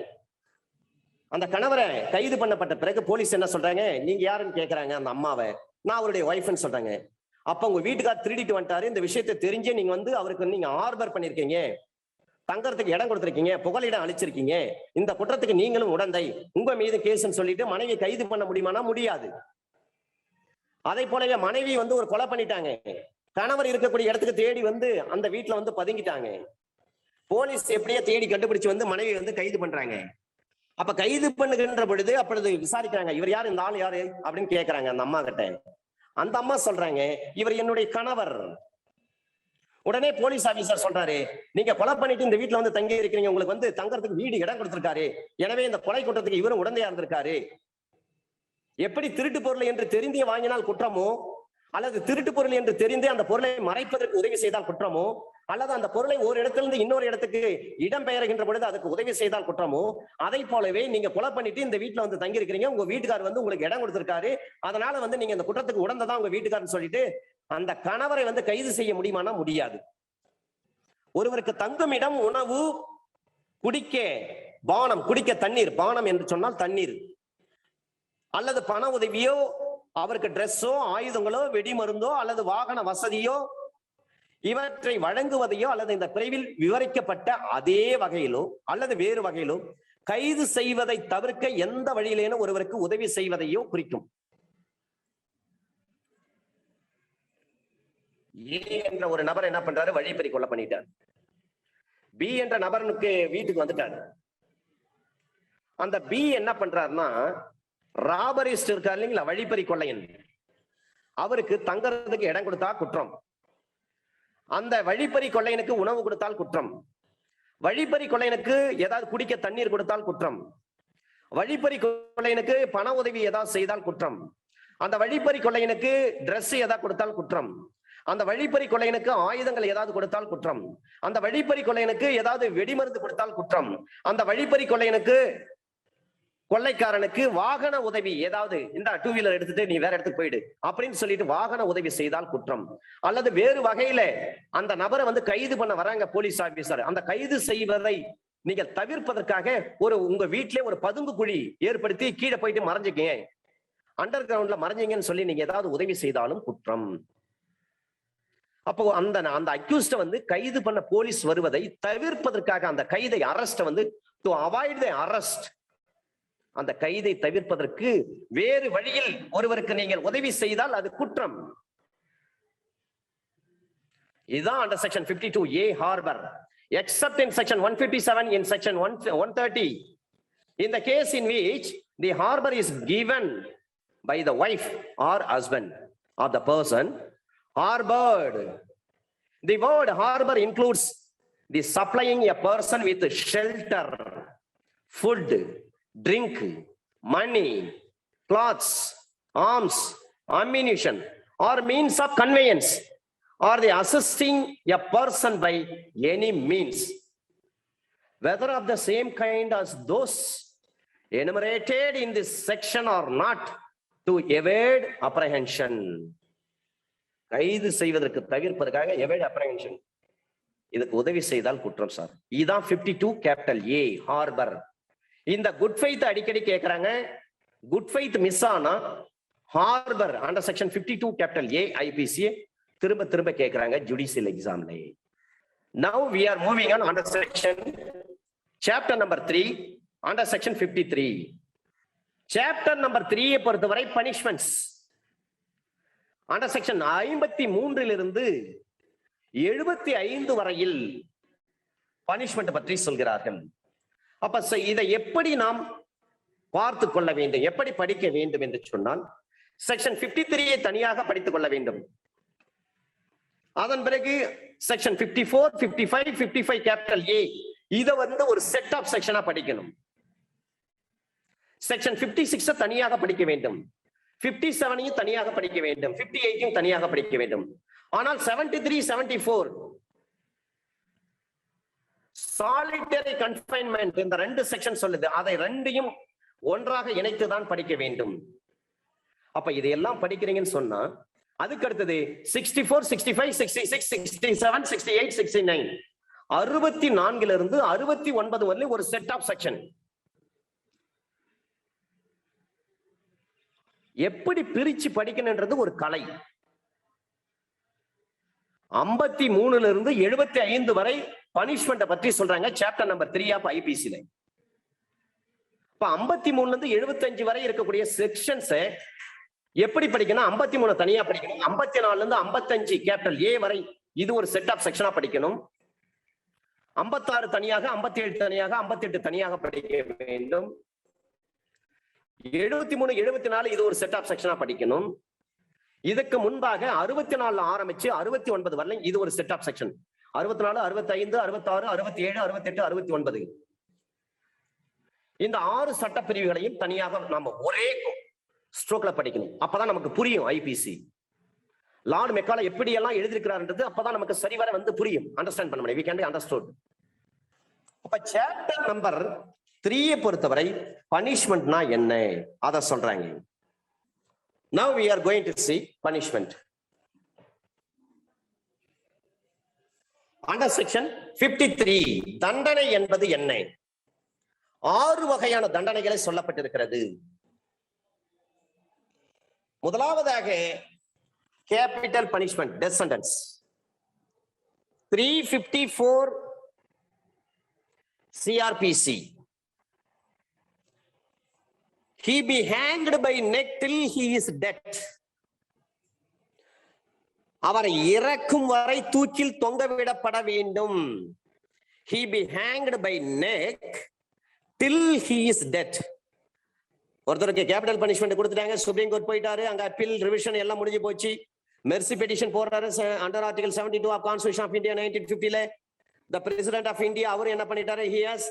அந்த கணவரை கைது பண்ணப்பட்ட பிறகு போலீஸ் என்ன சொல்றாங்க, நீங்க யாருன்னு கேட்கறாங்க அந்த அம்மாவை, நான் அவருடைய ஒய்ஃப்னு சொல்றாங்க. அப்ப உங்க வீட்டுக்கார் திருடிட்டு வந்துட்டாரு, இந்த விஷயத்தை தெரிஞ்சே நீங்க வந்து அவருக்கு நீங்க ஹார்பர் பண்ணிருக்கீங்க, தங்கறதுக்கு இடம் கொடுத்திருக்கீங்க, புகலிடம் அளிச்சிருக்கீங்க, இந்த குற்றத்துக்கு நீங்களும் உடந்தை, உங்க மீது கேஸ்ன்னு சொல்லிட்டு மனைவி கைது பண்ண முடியுமானா முடியாது. அதே போலவே மனைவி வந்து ஒரு கொலை பண்ணிட்டாங்க, கணவர் இருக்கக்கூடிய இடத்துக்கு தேடி வந்து அந்த வீட்டுல வந்து பதுங்கிட்டாங்க, போலீஸ் எப்படியே தேடி கண்டுபிடிச்சு வந்து மனைவி வந்து கைது பண்றாங்க. அப்ப கைது பண்ணுகின்ற பொழுது அப்பொழுது விசாரிக்கிறாங்க, இவர் யாரு, இந்த ஆள் யாரு அப்படின்னு கேட்கறாங்க அந்த அம்மா கிட்ட. அந்த அம்மா சொல்றாங்க, இவர் என்னுடைய கணவர். உடனே போலீஸ் ஆபீசர் சொல்றாரு, நீங்க கொலை பண்ணிட்டு இந்த வீட்டுல வந்து தங்கி இருக்கிறீங்க, உங்களுக்கு வந்து தங்கறதுக்கு வீடு இடம் கொடுத்திருக்காரு, எனவே இந்த கொலை குற்றத்துக்கு இவரும் உடந்தையா இருந்திருக்காரு. எப்படி திருட்டு பொருள் என்று தெரிந்தே வாங்கினால் குற்றமோ, அல்லது திருட்டு பொருள் என்று தெரிந்தே அந்த பொருளை மறைப்பதற்கு உதவி செய்தால் குற்றமோ, அல்லது அந்த பொருளை ஒரு இடத்திலிருந்து இன்னொரு இடத்துக்கு இடம் பெயர்கின்ற பொழுது அதுக்கு உதவி செய்தால் குற்றமோ, அதை போலவே நீங்க கொலை பண்ணிட்டு இந்த வீட்டுல வந்து தங்கி இருக்கிறீங்க, உங்க வீட்டுக்காரர் வந்து உங்களுக்கு இடம் கொடுத்திருக்காரு, அதனால வந்து நீங்க இந்த குற்றத்துக்கு உடந்தான் உங்க வீட்டுக்காரன்னு சொல்லிட்டு அந்த கணவரை வந்து கைது செய்ய முடியுமானா முடியாது. ஒருவருக்கு தங்கும் இடம், உணவு, குடிக்க பானம், குடிக்க தண்ணீர், பானம் என்று சொன்னால் தண்ணீர், அல்லது பண உதவியோ, அவருக்கு டிரெஸ்ஸோ, ஆயுதங்களோ, வெடிமருந்தோ அல்லது வாகன வசதியோ இவற்றை வழங்குவதையோ அல்லது இந்த பிரிவில் விவரிக்கப்பட்ட அதே வகையிலோ அல்லது வேறு வகையிலோ கைது செய்வதை தவிர்க்க எந்த வழியிலேனும் ஒருவருக்கு உதவி செய்வதையோ குறிக்கும். ஏ என்ற ஒரு நபர் என்ன பண்றாரு, வழிப்பறி கொலை பண்ணிட்டார். பி என்ற நபருக்கு வீட்டுக்கு வந்துட்டாரு. அந்த பி என்ன பண்றாருன்னா, ராபரிஸ்ட் இருக்காரு இல்லைங்களா, வழிப்பறி கொள்ளையன், அவருக்கு தங்கறதுக்கு இடம் கொடுத்தா குற்றம், அந்த வழிப்பறி கொள்ளையனுக்கு உணவு கொடுத்தால் குற்றம், வழிப்பறி கொள்ளையனுக்கு ஏதாவது குடிக்க தண்ணீர் கொடுத்தால் குற்றம், வழிப்பறி கொள்ளையனுக்கு பண உதவி ஏதாவது செய்தால் குற்றம், அந்த வழிப்பறி கொள்ளையனுக்கு டிரெஸ் ஏதாவது கொடுத்தால் குற்றம், அந்த வழிப்பறி கொள்ளையனுக்கு ஆயுதங்கள் ஏதாவது கொடுத்தால் குற்றம், அந்த வழிப்பறி கொள்ளையனுக்கு ஏதாவது வெடிமருந்து கொடுத்தால் குற்றம், அந்த வழிப்பறி கொள்ளையனுக்கு கொள்ளைக்காரனுக்கு வாகன உதவி ஏதாவது, இந்த 2 வீலர் எடுத்துட்டு நீ வேற இடத்துக்கு போயிடு அப்படின்னு சொல்லிட்டு வாகன உதவி செய்தால் குற்றம், அல்லது வேறு வகையில அந்த நபரை வந்து கைது பண்ண வராங்க போலீஸ் ஆபீசர், அந்த கைது செய்வதை நீங்கள் தவிர்ப்பதற்காக உங்க வீட்டிலே ஒரு பதுங்கு குழி ஏற்படுத்தி கீழே போயிட்டு மறைஞ்சிக்கங்க, அண்டர் கிரவுண்ட்ல மறைஞ்சிங்கன்னு சொல்லி நீங்க ஏதாவது உதவி செய்தாலும் குற்றம். அப்போ அந்த அந்த அக்யூஸ்ட வந்து கைது பண்ண போலீஸ் வருவதை தவிர்ப்பதற்காக அந்த கைதை அரெஸ்ட் வந்து டு அவாய்ட் தி அரெஸ்ட், அந்த கைதை தவிர்ப்பதற்கு வேறு வழியில் ஒருவருக்கு நீங்கள் உதவி செய்தால் அது குற்றம். இதுதான் under section 52A harbor, except in section 157, in section 130, in the case in which the harbor is given by the wife or husband of the person harbored. The word harbor includes the supplying a person with shelter, food, drink, money, clothes, arms, ammunition, or means of conveyance, or the assisting a person by any means, whether of the same kind as those enumerated in this section or not, to evade apprehension. கைது செய்வதற்கு தவிர்ப்பதற்காக evade apprehension, இதுக்கு உதவி செய்தால் குற்றம் சார். இதுதான் 52A harbor. இந்த குட் ஃபெய்த் அடிக்கடி கேட்கறாங்க. குட் ஃபெய்த் மிஸ் ஆனா harbour under section 52A IPC திரும்ப திரும்ப கேட்கறாங்க ஜுடிஷியல் எக்ஸாம்ல. Now we are moving on under section chapter number 3 under section 53. chapter number 3 பொறுத்தவரை பனிஷ்மெண்ட்ஸ் under section 53 இருந்து 75 வரையில் பனிஷ்மெண்ட் பற்றி சொல்கிறார்கள். அப்ப இதை எப்படி நாம் பார்த்து கொள்ள வேண்டும், எப்படி படிக்க வேண்டும் என்று சொன்னால் செக்ஷன் 53 தனியாக படித்துக் கொள்ள வேண்டும். அதன் பிறகு செக்ஷன் 54, 55, 55 கேபிட்டல் A இத வந்து ஒரு செட் ஆஃப் செக்ஷனா படிக்கணும். செக்ஷன் 56 தனியாக படிக்க வேண்டும், 57 தனியாக படிக்க வேண்டும், 58 தனியாக படிக்க வேண்டும். ஆனால் 73, 74 சாலிட்டரி கன்ஃபைன்மெண்ட் இந்த ரெண்டு செக்ஷன் சொல்லுது, அதை ரெண்டையும் ஒன்றாக இணைத்துதான் படிக்க வேண்டும். அப்ப இதையெல்லாம் படிக்கிறீங்கன்னு சொன்னா அதுக்கு அடுத்தது 64, 65, 66, 67, 68, 69 64 இருந்து 69 வரை ஒரு செட் ஆஃப் செக்ஷன். எப்படி பிரிச்சு படிக்கணும்ன்றது ஒரு கலை. 53 இருந்து 75 வரை பனிஷ்மெண்ட் பற்றி சொல்றாங்க சாப்டர் நம்பர் 3 ஆஃப் ஐபிசில. இப்ப 53 இருந்து 75 வரை இருக்கக்கூடிய செக்ஷன்ஸ் எப்படி படிக்கணும்? 53 தனியா படிக்கணும், 54 இருந்து 55 கேபிட்டல் A வரை இது ஒரு செட் ஆஃப் செக்ஷனா படிக்கணும், 56 தனியாக, 57 தனியாக, 58 தனியாக படிக்க வேண்டும், 73, 74 இது ஒரு செட் ஆஃப் செக்ஷனா படிக்கணும். இதுக்கு முன்பாக 64 ஆரம்பிச்சு 69 வரல இது ஒரு செட் ஆஃப் செக்ஷன். 64, 65, 66, 67, 68, 69 இந்த 6 சட்ட பிரிவுகளையும் தனியாக நாம ஒரே ஸ்ட்ரோக்ல படிக்கணும். அப்பதான் நமக்கு புரியும் ஐபிசி. லார்ட் மெக்காலே எப்படி எல்லாம் எழுதியிருக்கிறார்ன்றது அப்பதான் நமக்கு சரிவர வந்து புரியும், அண்டர்ஸ்டாண்ட் பண்ண முடியும். we can be understood. அப்ப சாப்டர் நம்பர் 3 பொறுத்தவரை பனிஷ்மெண்ட்னா என்ன அத சொல்றாங்க. Now we are going to see punishment. Under section 53 தண்டனை என்பது என்ன? 6 வகையான தண்டனைகளை சொல்லப்பட்டிருக்கிறது. முதலாவதாக capital punishment, death sentence. 354 CRPC. He be hanged by neck till he is dead. அவரை இறக்கும் வரை தூக்கில் தொங்கவிடப்பட வேண்டும். He be hanged by neck till he is dead. ஒருத்தருக்கு கேபிட்டல் பனிஷ்மெண்ட் கொடுத்துட்டாங்க, சுப்ரீம் கோர்ட் போயிட்டாரு, அங்க அப்பீல் ரிவிஷன் எல்லாம் முடிஞ்சு போச்சு, மெர்சி பெட்டிஷன் போடுறாரு under article 72 of constitution of India 1950ல. தி பிரசிடென்ட் ஆஃப் இந்தியா அவர் என்ன பண்ணிட்டாரு, he has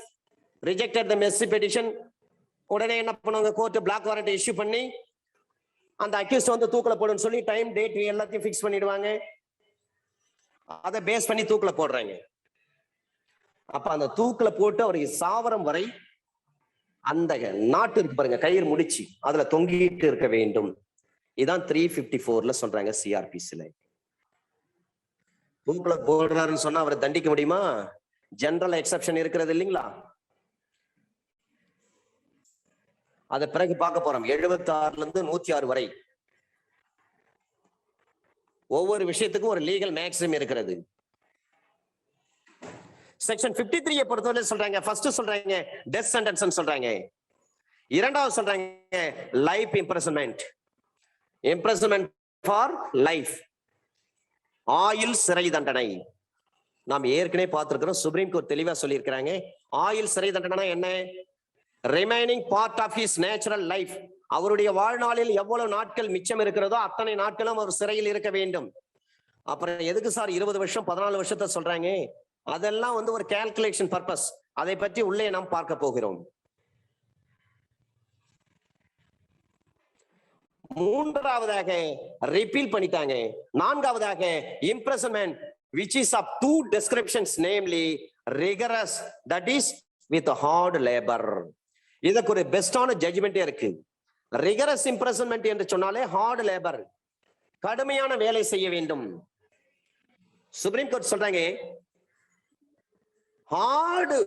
rejected the mercy petition. உடனே என்ன பண்ணுவாங்க, கோர்ட் பிளாக் வாரண்ட் இஷ்யூ பண்ணி அந்த அக்யூஸ்ட் வந்து தூக்குல போடுன்னு சொல்லி டைம் டேட் எல்லாத்தையும் ஃபிக்ஸ் பண்ணிடுவாங்க. அதை பேஸ் பண்ணி தூக்குல போடுறாங்க. அப்ப அந்த தூக்குல போட்டு அவருக்கு சாவரம் வரை அந்த நாட்டு இருக்கு பாருங்க, கயிறு முடிச்சு அதுல தொங்கிட்டு இருக்க வேண்டும். இதான் 354ல சொல்றாங்க சிஆர்பிசில. தூக்குல போடுறாருன்னு சொன்னா அவரை தண்டிக்க முடியுமா? ஜெனரல் எக்ஸெப்ஷன் இருக்கிறது இல்லைங்களா? அத பிறகு பார்க்க போறோம். 76 இருந்து 106 வரை ஒவ்வொரு விஷயத்துக்கும் ஒரு லீகல் மேக்ஸிமம் இருக்கிறது. செக்ஷன் 53 பொறுத்தவரை சொல்றாங்க, ஃபர்ஸ்ட் சொல்றாங்க டெத் சென்டென்ஸ் சொல்றாங்க, இரண்டாவது சொல்றாங்க லைஃப் இம்ப்ரெசன்மென்ட் ஃபார் லைஃப், ஆயுள் சிறை தண்டனை. நாம் ஏற்கனவே பார்த்திருக்கிறோம், சுப்ரீம் கோர்ட் தெளிவா சொல்லியிருக்கிறாங்க. ஆயுள் சிறை தண்டனை என்ன? Remaining part of his natural life, அவருடைய வாழ்நாளில் எவ்வளவு நாட்கள் மிச்சம் இருக்கிறதோ அத்தனை நாட்களும் அவர் சிறையில் இருக்க வேண்டும். அப்புறம் எதுக்கு சார் 20 வருஷம் 14 வருஷத்தை சொல்றாங்க? அதெல்லாம் ஒரு கால்குலேஷன் பர்பஸ். அதை பற்றி உள்ளே நாம் பார்க்க போகிறோம். மூன்றாவதாக ரிப்பீல் பண்ணிட்டாங்க. நான்காவதாக இம்ப்ரெசன்மென்ட் which is of two descriptions, namely rigorous, that is with hard labor. இதுக்கு ஒரு பெஸ்டான ஜட்ஜ்மெண்டே இருக்கு. ரிகரஸ் இம்ப்ரெசன்மென்ட் என்று சொன்னாலே ஹார்ட் லேபர், கடுமையான வேலை செய்ய வேண்டும். சுப்ரீம் கோர்ட் சொல்றாங்க ஹார்டு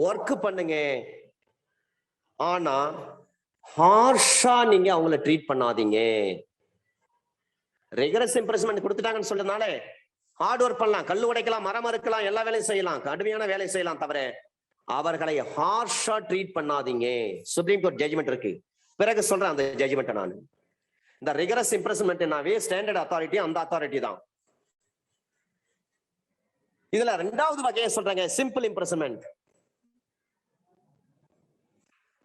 ஒர்க் பண்ணுங்க, ஆனா ஹார்ஷா நீங்க அவங்கள ட்ரீட் பண்ணாதீங்க. ரிகரஸ் இம்ப்ரெசன்மென்ட் கொடுத்துட்டாங்கன்னு சொல்றதுனால ஹார்ட் ஒர்க் பண்ணலாம், கல்லு உடைக்கலாம், மரம் அறுக்கலாம், எல்லா வேலையும் செய்யலாம், கடுமையான வேலை செய்யலாம், தவிர அவர்களை ஹார்ஷா ட்ரீட் பண்ணாதீங்க. சுப்ரீம் கோர்ட் ஜட்ஜ்மெண்ட் இருக்கு. பிறகு சொல்றேன் அந்த ஜட்ஜ்மெண்ட். நான் இந்த ரிகரஸ் இம்ப்ரெசன்மென்ட்னாவே ஸ்டாண்டர்ட் அத்தாரிட்டி அந்த அத்தாரிட்டி தான். இதுல ரெண்டாவது வகையை சொல்றாங்க சிம்பிள் இம்ப்ரெசன்மென்ட்.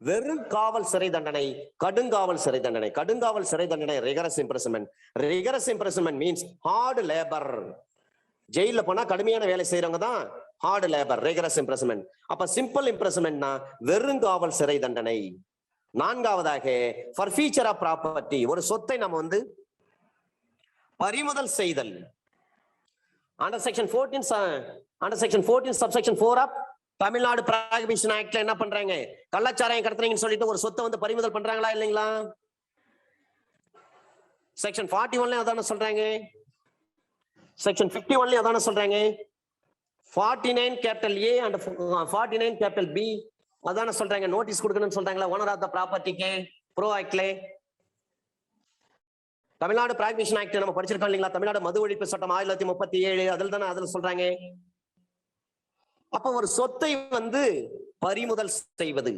வெறும் காவல் சிறை தண்டனை, கடுங்காவல் சிறை தண்டனை. கடுங்காவல் சிறை தண்டனை rigorous imprisonment. Rigorous imprisonment means hard labour. ஜெயில போனா கடுமையான வேலை செய்யறவங்க தான் ஹார்ட் லேபர், ரிகரஸ் இம்ப்ரெசன்மென்ட். அப்ப சிம்பிள் இம்ப்ரெசன்மென்ட்னா வெறுங்காவல் சிறை தண்டனை. நான்காவதாக ஃபர்ஃபீச்சர் ஆஃப் ப்ராப்பர்ட்டி, ஒரு சொத்தை நம்ம பறிமுதல் செய்தல். Under section 14 subsection 4 of Tamil Nadu prohibition ஆக்ட்ல என்ன பண்றாங்க? கள்ளச்சாராயம் கடத்துறீங்கன்னு சொல்லிட்டு ஒரு சொத்தை பறிமுதல் பண்றாங்களா இல்லைங்களா? செக்ஷன் 41 அதான சொல்றாங்க, செக்ஷன் 51 அதான சொல்றாங்க, 49 capital A and 49 capital B அதான சொல்றாங்க. நோட்டீஸ் கொடுக்கணும்னு சொல்றாங்களா ஓனர் ஆஃப் த ப்ராப்பர்ட்டிக்கு ப்ரோ ஆக்ட்ல? தமிழ்நாடு ப்ராஹிபிஷன் ஆக்ட் நம்ம படிச்சிருக்கோம் இல்லைங்களா? தமிழ்நாடு மது ஒழிப்பு சட்டம் 1937 அதுல சொல்றாங்க. அப்ப ஒரு சொத்தை பறிமுதல் செய்வது,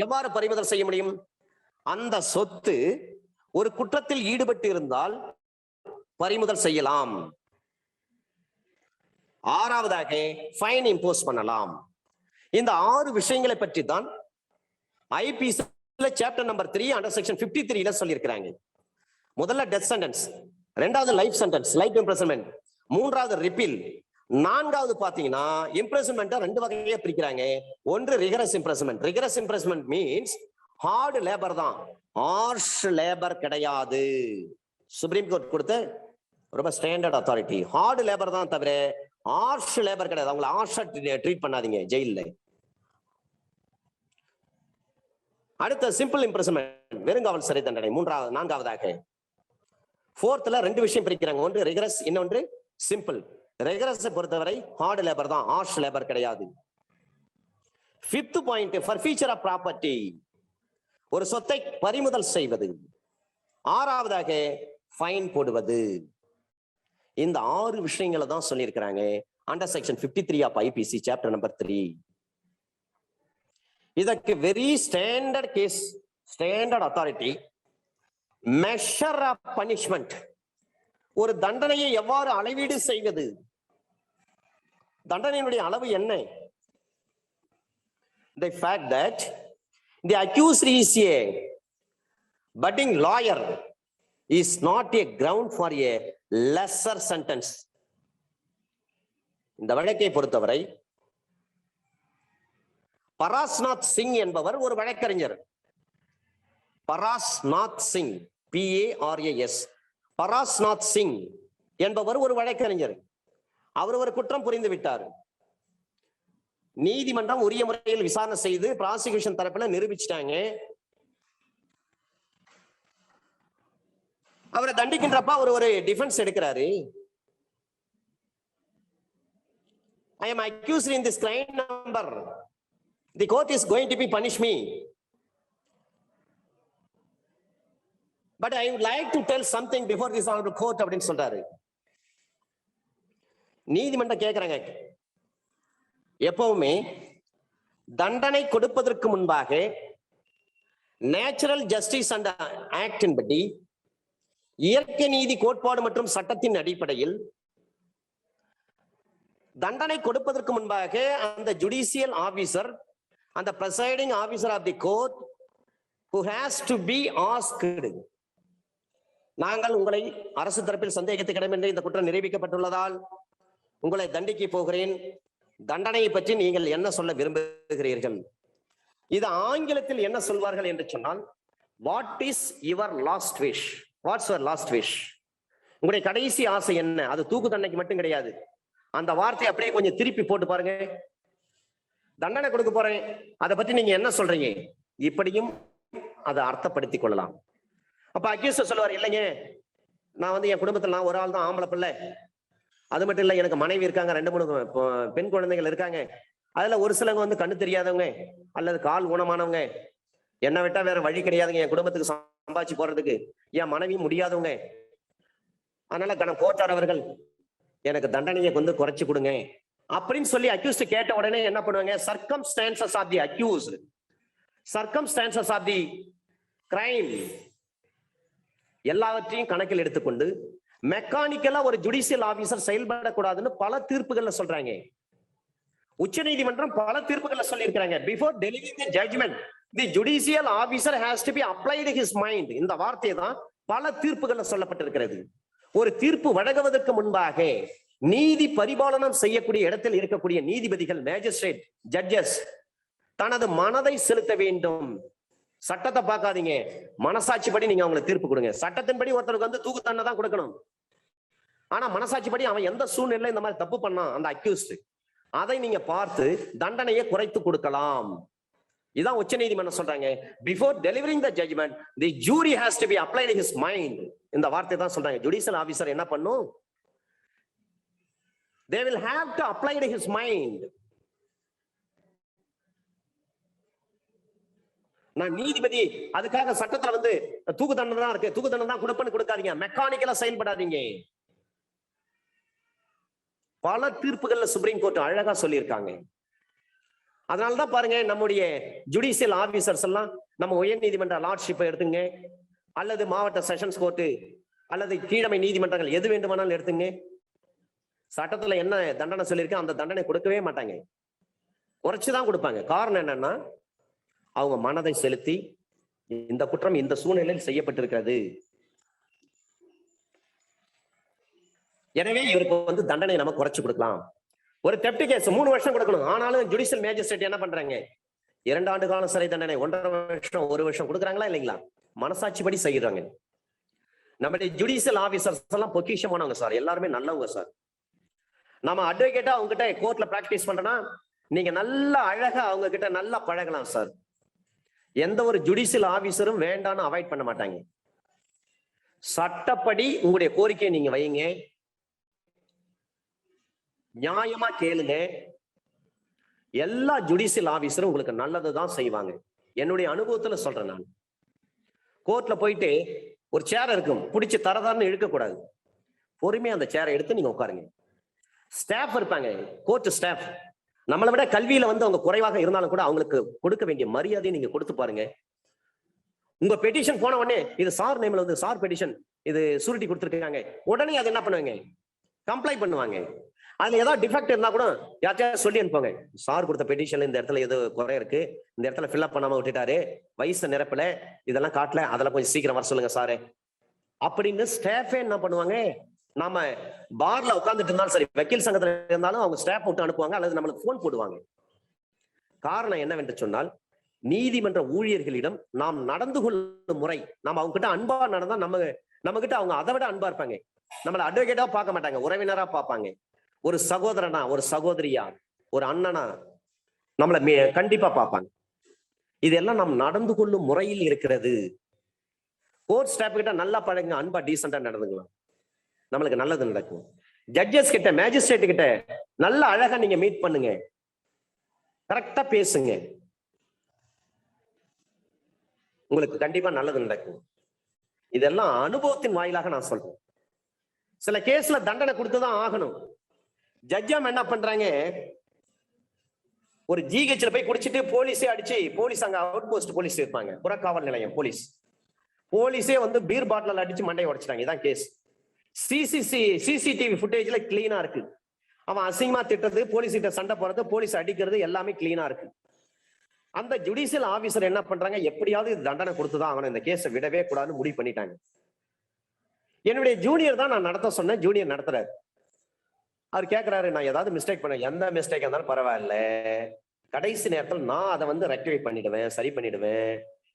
எவ்வாறு பறிமுதல் செய்ய முடியும்? அந்த சொத்து ஒரு குற்றத்தில் ஈடுபட்டு இருந்தால் பறிமுதல் செய்யலாம். ஆறாவதாக ஃபைன் இம்போஸ் பண்ணலாம். இந்த 6 விஷயங்களை பற்றி தான் IPC chapter number 3 under section 53 சொல்லியிருக்கிறாங்க. முதல்ல டெத் சென்டென்ஸ், இரண்டாவது லைஃப் சென்டென்ஸ், லைஃப் இம்ப்ரெசன்மென்ட், மூன்றாவது ரிப்பீல், நான்காவது பாத்தீங்கன்னா இம்ப்ரெசன்மென்ட் 2 வகையா பிரிக்கிறாங்க. ஒன்று rigorous imprisonment. Rigorous imprisonment means hard labour தான், ஹார்ஷ் லேபர் கிடையாது. சுப்ரீம் கோர்ட் கொடுத்த ரொம்ப ஸ்டாண்டர்ட் அத்தாரிட்டி. ஹார்ட் லேபர் தான் தவிர ஹார்ஷ் லேபர் கிடையாது. அவங்களை ஹார்ஷா ட்ரீட் பண்ணாதீங்க ஜெயில. அடுத்த சிம்பிள் இம்ப்ரெசன்மென்ட், வெறுங்காவல் சிறை தண்டனை. நான்காவதாக 4th 2 விஷயம் பிரிக்கிறாங்க. ஒன்று ரிகரஸ், இன்னொன்று சிம்பிள். ரிகரஸ் பொறுத்தவரை ஹார்ட் லேபர் தான், ஹார்ஷ் லேபர் கிடையாது. 5th பாயிண்ட் ஃபர்ஃபீச்சர் ஆஃப் ப்ராப்பர்ட்டி, ஒரு சொத்தை பறிமுதல் செய்வது. ஆறாவதாக ஃபைன் போடுவது. இந்த 6 விஷயங்களை தான் சொல்லியிருக்கிறாங்க under section 53 of IPC chapter number 3. இதற்கு very standard case, standard authority, measure of punishment, ஒரு தண்டனையை எவ்வாறு அளவீடு செய்வது, தண்டனையினுடைய அளவு என்ன? The fact that the accused is a budding lawyer is not a ground for a lesser sentence. இந்த வழக்கை பொறுத்தவரை பராஸ்நாத் சிங் என்பவர் ஒரு வழக்கறிஞர். பராஸ்நாத் சிங், PARAS, பராஸ்நாத் சிங் என்பவர் ஒரு வழக்கறிஞர். அவர் ஒரு குற்றம் புரிந்து விட்டார். நீதிமன்றம் உரிய முறையில் விசாரணை செய்து ப்ராசிக்யூஷன் தரப்புல நிரூபிச்சிட்டாங்க. அவரை தண்டிக்கின்றப்ப அவர் ஒரு டிஃபென்ஸ் எடுக்கிறாரு. I am accused in this crime number. The court is going to be punish me. But I would like to tell something before this honourable court அப்படின்னு சொல்றாரு. நீதிமன்றம் கேட்கிறாங்க, எப்பவுமே தண்டனை கொடுப்பதற்கு முன்பாக நேச்சுரல் ஜஸ்டிஸ் அண்ட் ஆக்டின் படி, இயற்கை நீதி கோட்பாடு மற்றும் சட்டத்தின் அடிப்படையில் தண்டனை கொடுப்பதற்கு முன்பாக அந்த ஜுடிஷியல் ஆபீசர், அந்த presiding officer of the court who has to be asked, நாங்கள் உங்களை அரசு தரப்பில் சந்தேகத்துக்கிடமின்றி இந்த குற்றம் நிரூபிக்கப்பட்டுள்ளதால் உங்களை தண்டிக்க போகிறேன், தண்டனையை பற்றி நீங்கள் என்ன சொல்ல விரும்புகிறீர்கள்? இது ஆங்கிலத்தில் என்ன சொல்வார்கள் என்று சொன்னால், what is your last wish? What's your last wish? உங்களுடைய கடைசி ஆசை என்ன? அது தூக்கு தண்டனைக்கு மட்டும் கிடையாது. அந்த வார்த்தையை அப்படியே கொஞ்சம் திருப்பி போட்டு பாருங்க. தண்டனை கொடுக்க போறேன், அதை பற்றி நீங்க என்ன சொல்றீங்க? இப்படியும் அதை அர்த்தப்படுத்திக் கொள்ளலாம். அப்ப அக்யூஸ்டர் சொல்லுவார், இல்லைங்க, நான் வந்து என் குடும்பத்தில் நான் ஒரு ஆள் தான் ஆம்பளை பிள்ளை, அது மட்டும் இல்லை எனக்கு மனைவி இருக்காங்க, 2-3 பெண் குழந்தைகள் இருக்காங்க, அதுல ஒரு சிலவங்க வந்து கண்ணு தெரியாதவங்க அல்லது கால் ஊனமானவங்க, என்னை விட்டா வேற வழி கிடையாதுங்க என் குடும்பத்துக்கு சம்பாதிச்சு போறதுக்கு, என் மனைவி முடியாதவங்க, அதனால கோர்ட்டார் அவர்கள் எனக்கு தண்டனையை வந்து குறைச்சு கொடுங்க அப்படின்னு சொல்லி அக்யூஸ்ட் கேட்ட உடனே என்ன பண்ணுவாங்க? Circumstances of the accused, circumstances of the crime எல்லாவற்றையும் கணக்கில் எடுத்துக்கொண்டு மெக்கானிக்கலா ஒரு ஜுடிஷியல் ஆபீசர் செயல்படக்கூடாதுன்னு பல தீர்ப்புகள்ல சொல்றாங்க. உச்ச நீதிமன்றம் பல தீர்ப்புகள்ல சொல்லி இருக்கிறாங்க. Before delivering the judgement the judicial officer has to B applied his mind. இந்த வார்த்தை தான் பல தீர்ப்புகள்ல சொல்லப்பட்டிருக்கிறது. ஒரு தீர்ப்பு வழங்குவதற்கு முன்பாக நீதி பரிபாலனம் செய்யக்கூடிய இடத்தில் இருக்கக்கூடிய நீதிபதிகள், மேஜிஸ்ட்ரேட், ஜட்ஜஸ் தனது மனதை செலுத்த வேண்டும். சட்டத்தை பார்க்காதீங்க, மனசாட்சிப்படி நீங்க அவங்களை தீர்ப்பு கொடுங்க. சட்டத்தின்படி ஒருத்தருக்கு வந்து தூக்கு தண்டனை தான் கொடுக்கணும். ஆனா மனசாட்சிப்படி அவன் எந்த சூழ்நிலையில இந்த மாதிரி தப்பு பண்ணான் அந்த அக்யூஸ்ட், அதை நீங்க பார்த்து தண்டனையை குறைத்து கொடுக்கலாம். இதான் உச்ச நீதிமன்றம் சொல்றாங்க. Before delivering the judgment the jury has to be applied his mind. இந்த வார்த்தை தான் சொல்றாங்க. ஜுடிஷியல் ஆபீசர் என்ன பண்ணும்? they will have to apply his mind. நான் நீதிபதி, அதுக்காக சட்டத்துல வந்து தூக்கு தண்டனை தான் இருக்கு, தூக்கு தண்டனை தான் கொடுப்பேன்னு கொடுக்காதீங்க, மெக்கானிக்கலா செயல்படாதீங்க. பல தீர்ப்புகள்ல சுப்ரீம் கோர்ட் அழகா சொல்லியிருக்காங்க. அதனாலதான் பாருங்க, நம்முடைய ஜுடிஷியல் ஆபீசர்ஸ் எல்லாம் நம்ம உயர் நீதிமன்ற லார்ட்ஷிப்பை எடுத்துங்க, அல்லது மாவட்ட செஷன்ஸ் கோர்ட்டு அல்லது கீழமை நீதிமன்றங்கள் எது வேண்டுமானாலும் எடுத்துங்க, சட்டத்துல என்ன தண்டனை சொல்லியிருக்கேன் அந்த தண்டனை கொடுக்கவே மாட்டாங்க, குறைச்சுதான் கொடுப்பாங்க. காரணம் என்னன்னா, அவங்க மனதை செலுத்தி இந்த குற்றம் இந்த சூழ்நிலையில் செய்யப்பட்டிருக்கிறது, எனவே இவருக்கு வந்து தண்டனை நம்ம குறைச்சு கொடுக்கலாம். ஒரு தெப்ட் கேஸ் 3 வருஷம் கொடுக்கணும், ஆனாலும் ஜுடிஷியல் மேஜிஸ்ட்ரேட் என்ன பண்றாங்க? 2 ஆண்டு கால சிறை தண்டனை, 1.5 வருஷம், 1 வருஷம் கொடுக்குறாங்களா இல்லைங்களா? மனசாட்சிப்படி செய்யறாங்க. நம்முடைய ஜுடிஷியல் ஆபீசர்ஸ் எல்லாம் பொக்கிஷமானவங்க சார், எல்லாருமே நல்லவங்க சார். நம்ம அட்வொகேட்டா அவங்க கிட்ட கோர்ட்ல பிராக்டிஸ் பண்றோம்னா நீங்க நல்ல அழகா அவங்க கிட்ட நல்லா பழகலாம் சார். எந்த ஒரு ஜுடிஷியல் ஆபீசரும் வேண்டான்னு அவாய்ட் பண்ண மாட்டாங்க. சட்டப்படி உங்களுடைய கோரிக்கையை நீங்க வைங்க, நியாயமா கேளுங்க. எல்லா ஜுடிஷியல் ஆபீசரும் உங்களுக்கு நல்லதுதான் செய்வாங்க. என்னுடைய அனுபவத்துல சொல்றேன். நான் கோர்ட்ல போயிட்டு ஒரு சேர் இருக்கும், பிடிச்சி தரதான்னு இழுக்கக்கூடாது, பொறுமையா அந்த சேரை எடுத்து நீங்க உட்காருங்க. ஸ்டாஃப் இருப்பாங்க, கோர்ட் ஸ்டாஃப், நம்மளை விட கல்வியில வந்து அவங்க குறைவாக இருந்தாலும் கூட அவங்களுக்கு கொடுக்க வேண்டிய மரியாதையை நீங்க கொடுத்து பாருங்க. உங்க பெட்டிஷன் போன உடனே இது சார் நேம்ல வந்து சார் பெட்டிஷன், இது சூரிட்டி கொடுத்துருக்காங்க, உடனே அது என்ன பண்ணுவாங்க? கம்ப்ளைண்ட் பண்ணுவாங்க. அதுல ஏதாவது டிஃபெக்ட் இருந்தா கூட யார்ட்டையாவது சொல்லி அனுப்புவாங்க, சார் கொடுத்த பெட்டிஷன்ல இந்த இடத்துல ஏதோ குறை இருக்கு, இந்த இடத்துல ஃபில்அப் பண்ணாம விட்டுட்டாரு, வயசு நிரப்பல, இதெல்லாம் காட்டல, அதெல்லாம் கொஞ்சம் சீக்கிரம் வர சொல்லுங்க சாரு அப்படின்னு ஸ்டாஃபே என்ன பண்ணுவாங்க. நாம பார்ல உட்கார்ந்துட்டு இருந்தாலும் சரி, வக்கீல் சங்கத்துல இருந்தாலும் அவங்க ஸ்டாஃப் விட்டு அனுப்புவாங்க, அல்லது நம்மளுக்கு போன் போடுவாங்க. காரணம் என்னவென்று சொன்னால், நீதிமன்ற ஊழியர்களிடம் நாம் நடந்து கொள்ளும் முறை, நம்ம அவங்க கிட்ட அன்பா நடந்தா நம்ம கிட்ட அவங்க அதை விட அன்பா இருப்பாங்க. நம்மள அட்வொகேட்டா பார்க்க மாட்டாங்க, உறவினரா பார்ப்பாங்க. ஒரு சகோதரனா, ஒரு சகோதரியா, ஒரு அண்ணனா நம்மள கண்டிப்பா பார்ப்பாங்க. இதெல்லாம் நாம் நடந்து கொள்ளும் முறையில் இருக்கிறது. கோர்ட் ஸ்டாஃப் கிட்ட நல்லா பழகுங்க, அன்பா டீசெண்டா நடந்துக்கலாம், நம்மளுக்கு நல்லது நடக்கும். ஜட்ஜஸ் கிட்ட, மேஜிஸ்ட்ரேட் கிட்ட நல்ல அழகா நீங்க மீட் பண்ணுங்க, கரெக்டா பேசுங்க, உங்களுக்கு கண்டிப்பா நல்லது நடக்கும். இதெல்லாம் அனுபவத்தின் வாயிலாக நான் சொல்றேன். சில கேஸ்ல தண்டனை கொடுத்துதான் ஆகணும். ஜட்ஜாம் என்ன பண்றாங்க, ஒரு ஜிஹெச்ல போய் குடிச்சிட்டு போலீஸே அடிச்சு, போலீஸ் அங்க அவுட் போஸ்ட் போலீஸ் இருப்பாங்க, புறக்காவல் நிலையம் போலீஸே வந்து பீர் பாட்டில் அடிச்சு மண்டையை உடைச்சிட்டாங்க. இதான் கேஸ். சிசிடிவி ஃபுட்டேஜ்ல கிளீனா இருக்கு. அவன் அசிங்கமா திட்டது, போலீஸ் கிட்ட சண்டை போறது, போலீஸ் அடிக்கிறது எல்லாமே கிளீனா இருக்கு. அந்த ஜுடிஷியல் ஆபீசர் என்ன பண்றாங்க, எப்படியாவது தண்டனை கொடுத்துதான் ஆகணும், இந்த கேஸை விடவே கூடாதுன்னு முடிவு பண்ணிட்டாங்க. என்னுடைய ஜூனியர் தான் நான் நடத்த சொன்னேன், ஜூனியர் நடத்துறாரு. அவர் கேட்கிறாரு, நான் ஏதாவது மிஸ்டேக் பண்ண, எந்த மிஸ்டேக் இருந்தாலும் பரவாயில்ல, கடைசி நேரத்தில் நான் அதை வந்து ரெக்டிஃபை பண்ணிடுவேன், சரி பண்ணிடுவேன்,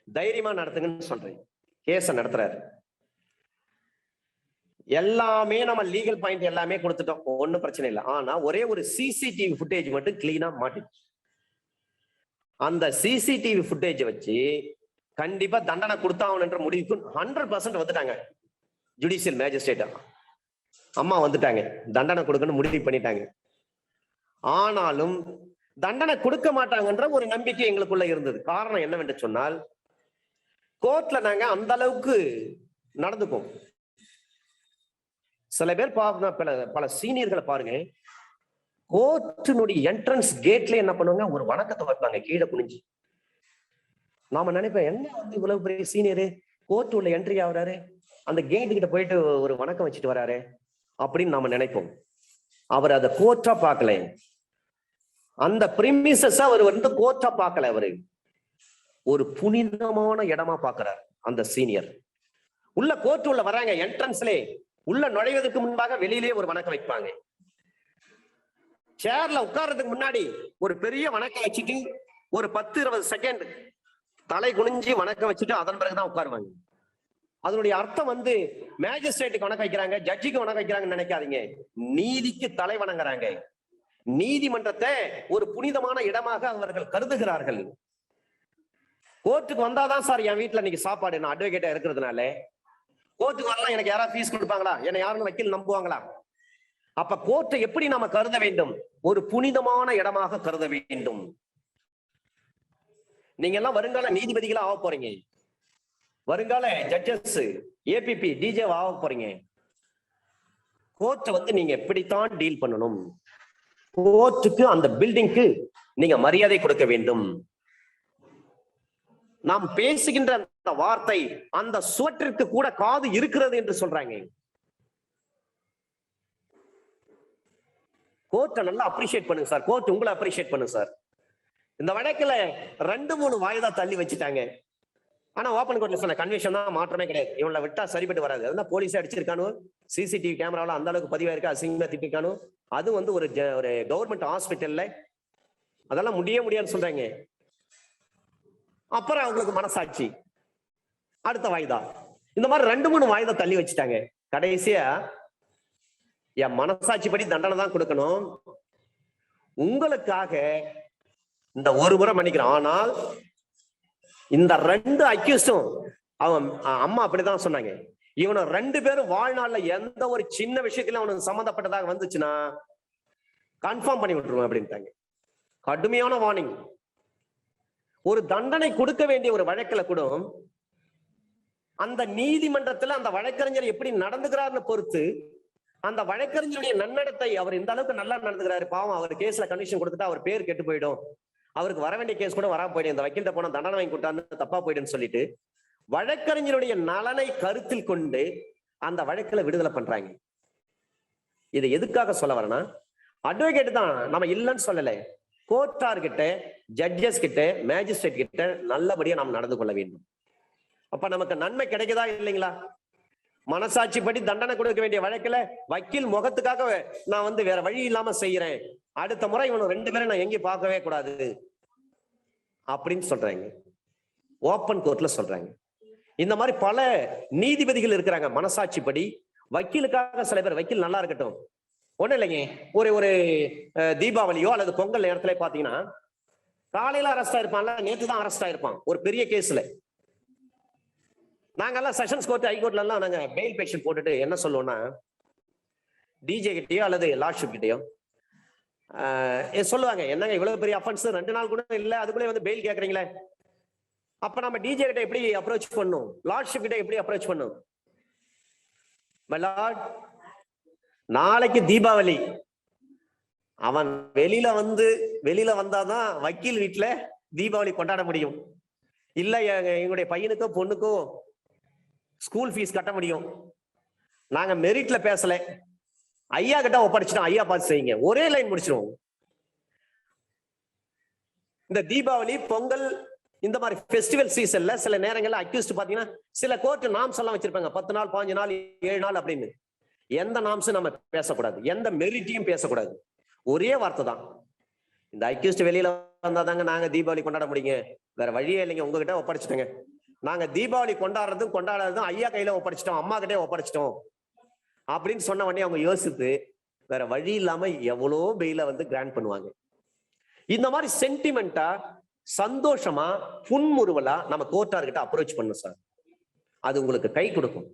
தைரியமா நடத்துங்கன்னு சொல்றேன். கேஸ நடத்துறாரு. எல்லாமே நம்ம லீகல் பாயிண்ட் எல்லாமே கொடுத்துட்டோம், ஒன்னும் பிரச்சனை இல்லை. ஆனா ஒரே ஒரு சிசிடிவி ஃபுட்டேஜ் மட்டும் கிளீனா மாட்டிச்சு. அந்த சிசிடிவி ஃபுட்டேஜ் வச்சு கண்டிப்பா தண்டனை கொடுத்தாங்கன்ற முடிவுக்கு 100% வந்துட்டாங்க. ஜுடிஷியல் மேஜிஸ்ட்ரேட் அம்மா வந்துட்டாங்க, தண்டனை கொடுக்கணும்னு முடிவு பண்ணிட்டாங்க. ஆனாலும் தண்டனை கொடுக்க மாட்டாங்கன்ற ஒரு நம்பிக்கை எங்களுக்குள்ள இருந்தது. காரணம் என்னவென்று சொன்னால், கோர்ட்ல நாங்க அந்த அளவுக்கு நடந்துப்போம். சில பேர் பல சீனியர்களை பாருங்க, கோர்ட்டினுடைய என்ட்ரன்ஸ் கேட்ல என்ன பண்ணுவாங்க, ஒரு வணக்கத்தை வைப்பாங்க கீழே குனிஞ்சு. நாம நினைப்பேன், என்ன வந்து இவ்வளவு பெரிய சீனியரு கோர்ட் உள்ள என்ட்ரி ஆகுறாரு, அந்த கேட்டு கிட்ட போயிட்டு ஒரு வணக்கம் வச்சுட்டு வராரு அப்படின்னு நாம நினைப்போம். அவர் அதை கோர்ட்டா பார்க்கல, அந்த பிரிமிசஸ் அவர் வந்து கோர்ட்டா பார்க்கல, அவரு ஒரு புனிதமான இடமா பார்க்கிறார். அந்த சீனியர் உள்ள கோர்ட் உள்ள வராங்க, என்ட்ரன்ஸ்ல உள்ள நுழைவதற்கு முன்பாக வெளியிலே ஒரு வணக்கம் வைப்பாங்க. சேர்ல உட்கார்றதுக்கு முன்னாடி ஒரு பெரிய வணக்கம் வச்சுட்டு ஒரு 10-20 செகண்ட் தலை குனிஞ்சு வணக்கம் வச்சுட்டு அதன் பிறகுதான் உட்காருவாங்க. அதனுடைய அர்த்தம் வந்து மேஜிஸ்ட்ரேட்டுக்கு வணக்கம் வைக்கிறாங்க, ஜட்ஜிக்கு வணக்கம் வைக்கிறாங்கன்னு நினைக்காதீங்க, நீதிக்கு தலை வணங்குறாங்க. நீதிமன்றத்தை ஒரு புனிதமான இடமாக அவர்கள் கருதுகிறார்கள். கோர்ட்டுக்கு வந்தாதான் சார் என் வீட்டுல இன்னைக்கு சாப்பாடு, நான் அட்வொகேட்டா இருக்கிறதுனால கோர்ட்டுக்கு வரலாம், எனக்கு யாராவது ஃபீஸ் கொடுப்பாங்களா, என்னை யாருன்னு வக்கீல் நம்புவாங்களா? அப்ப கோர்ட்டை எப்படி நாம கருத வேண்டும், ஒரு புனிதமான இடமாக கருத வேண்டும். நீங்க எல்லாம் வருங்கால நீதிபதிகளா ஆக போறீங்க, வருங்கால ஜட்ஜஸ், ஏபிபி, டிஜே ஆக போறீங்க. கோர்ட்டை வந்து நீங்க எப்படித்தான் டீல் பண்ணணும், கோர்ட்டுக்கு அந்த பில்டிங்க்கு நீங்க மரியாதை கொடுக்க வேண்டும். நாம் பேசுகின்ற அந்த வார்த்தை அந்த சுவற்றிற்கு கூட காது இருக்கிறது என்று சொல்றாங்க. கோர்ட்டை நல்லா அப்ரிஷியேட் பண்ணுங்க சார், கோர்ட் உங்களை அப்ரிஷியேட் பண்ணுங்க சார். இந்த வழக்குல 2-3 வாய்தா தள்ளி வச்சுட்டாங்க. ஆனா ஓப்பன் கோர்ட்ல சொன்ன கன்விக்ஷன் தான், மாற்றமே கிடையாது. இவனை விட்டா சரிபட்டு வராது. அதான் போலீஸே அடிச்சிருக்கானோ, சிசிடிவி கேமராவில் அந்த அளவுக்கு பதிவாயிருக்கு, அசிங்கமா திட்டிருக்கானோ, அது வந்து ஒரு கவர்மெண்ட் ஹாஸ்பிட்டல்ல அதெல்லாம் முடியாதுன்னு சொல்றாங்க. அப்புறம் அவங்களுக்கு மனசாட்சி, அடுத்த வாய்தா, இந்த மாதிரி 2-3 வாய்தா தள்ளி வச்சுட்டாங்க. கடைசியா என் மனசாட்சி படி தண்டனை தான் கொடுக்கணும், உங்களுக்காக இந்த ஒரு முறை மன்னிக்கிறேன். ஆனால் இந்த 2 அக்யூஸ்டும் அவன் அம்மா அப்படிதான் சொன்னாங்க, இவனை 2 பேரும் வாழ்நாள்ல எந்த ஒரு சின்ன விஷயத்திலும் அவனுக்கு சம்மந்தப்பட்டதாக வந்துச்சுன்னா கன்ஃபார்ம் பண்ணி விட்டுருவேன் அப்படின்ட்டாங்க. கடுமையான வார்னிங். ஒரு தண்டனை கொடுக்க வேண்டிய ஒரு வழக்குல கூட அந்த நீதிமன்றத்துல அந்த வழக்கறிஞர் எப்படி நடந்துக்கிறார்னு பொறுத்து அந்த வழக்கறிஞருடைய நன்னடத்தை, அவர் இந்த அளவுக்கு நல்லா நடந்துக்கிறாரு, பாவம் அவர் கேஸ்ல கன்விக்ஷன் கொடுத்துட்டா அவர் பேர் கெட்டு போயிடும், அவருக்கு வர வேண்டிய கேஸ் கூட வராம போயிடும், இந்த வக்கீல்கிட்ட போனா தண்டனை வாங்கி கொடுத்தான்னு தப்பா போயிடுன்னு சொல்லிட்டு வழக்கறிஞருடைய நலனை கருத்தில் கொண்டு அந்த வழக்குல விடுதலை பண்றாங்க. இதை எதுக்காக சொல்ல வரேன்னா, அட்வொகேட் தான், நம்ம இல்லைன்னு சொல்லல, கோர்ட்டார் கிட்ட, ஜட்ஜஸ் கிட்ட, மேஜிஸ்ட்ரேட் கிட்ட நல்லபடியா நாம் நடந்து கொள்ள வேண்டும். அப்ப நமக்கு நன்மை கிடைக்குதா இல்லைங்களா? மனசாட்சிப்படி தண்டனை கொடுக்க வேண்டிய வழக்குல வக்கீல் முகத்துக்காக நான் வந்து வேற வழி இல்லாம செய்யறேன், அடுத்த முறை இவனு 2 பேரும் நான் எங்கேயும் பார்க்கவே கூடாது அப்படின்னு சொல்றாங்க. ஓப்பன் கோர்ட்ல சொல்றாங்க. இந்த மாதிரி பல நீதிபதிகள் இருக்கிறாங்க. மனசாட்சிப்படி வக்கீலுக்காக சில பேர், வக்கீல் நல்லா இருக்கட்டும், ஒண்ணு இல்லைங்க, ஒரு தீபாவளியோ அல்லது பொங்கல் நேரத்துல பாத்தீங்கன்னா காலையில அரெஸ்ட் ஆயிருப்பான்ல, நேற்று தான் அரெஸ்ட் ஆயிருப்பான் ஒரு பெரிய கேஸ்ல. நாங்கெல்லாம் செஷன்ஸ் கோர்ட், ஹைகோர்ட்ல எல்லாம் நாங்க பெயில் பெட்டிஷன் போட்டுட்டு என்ன சொல்லுவோம்னா, டிஜே கிட்டயோ அல்லது லார்ட்ஷிப் கிட்டயோ சொல்லுவாங்க, என்னங்க இவ்வளவு பெரிய அஃபென்ஸ் 2 நாள் கூட இல்ல, அதுக்குள்ளே வந்து பெயில் கேக்குறீங்களே. அப்ப நம்ம டிஜே கிட்ட எப்படி அப்ரோச் பண்ணும், லார்ட்ஷிப் கிட்ட எப்படி அப்ரோச் பண்ணும்? மை லார்ட், நாளைக்கு தீபாவளி, அவன் வெளியில வந்தாதான் வக்கீல் வீட்டுல தீபாவளி கொண்டாட முடியும். இல்ல எங்களுடைய பையனுக்கோ பொண்ணுக்கோ ஸ்கூல் ஃபீஸ் கட்ட முடியும். நாங்க மெரிட்ல பேசல, ஐயா கிட்ட ஒப்படைச்சிட்டோம், ஐயா பார்த்து செய்யுங்க, ஒரே லைன் முடிச்சிருவோம். இந்த தீபாவளி, பொங்கல், இந்த மாதிரி ஃபெஸ்டிவல் சீசன்ல சில நேரங்கள்ல அக்யூஸ்ட் பாத்தீங்கன்னா சில கோர்ட் நாம்ஸ் எல்லாம் வச்சிருப்பாங்க, 10 நாள் 15 நாள் 7 நாள் அப்படின்னு. எந்த நாம்ஸும் நம்ம பேசக்கூடாது, எந்த மெரிட்டையும் பேசக்கூடாது. ஒரே வார்த்தை தான், இந்த அக்யூஸ்ட் வெளியில வந்தாதாங்க நாங்க தீபாவளி கொண்டாட முடியுங்க, வேற வழியே இல்லைங்க, உங்ககிட்ட ஒப்படைச்சிட்டோங்க. நாங்க தீபாவளி கொண்டாடுறதும் ஐயா கையில ஒப்படைச்சிட்டோம், அம்மா கிட்டே ஒப்படைச்சிட்டோம் அப்படின்னு சொன்ன உடனே அவங்க யோசித்து வேற வழி இல்லாம எவ்வளோ பெயில கிராண்ட் பண்ணுவாங்க. இந்த மாதிரி சென்டிமெண்டா, சந்தோஷமா, புன்முறுவலா நம்ம கோர்ட்டார்கிட்ட அப்ரோச் பண்ணும் சார். அது உங்களுக்கு கை கொடுக்கும்.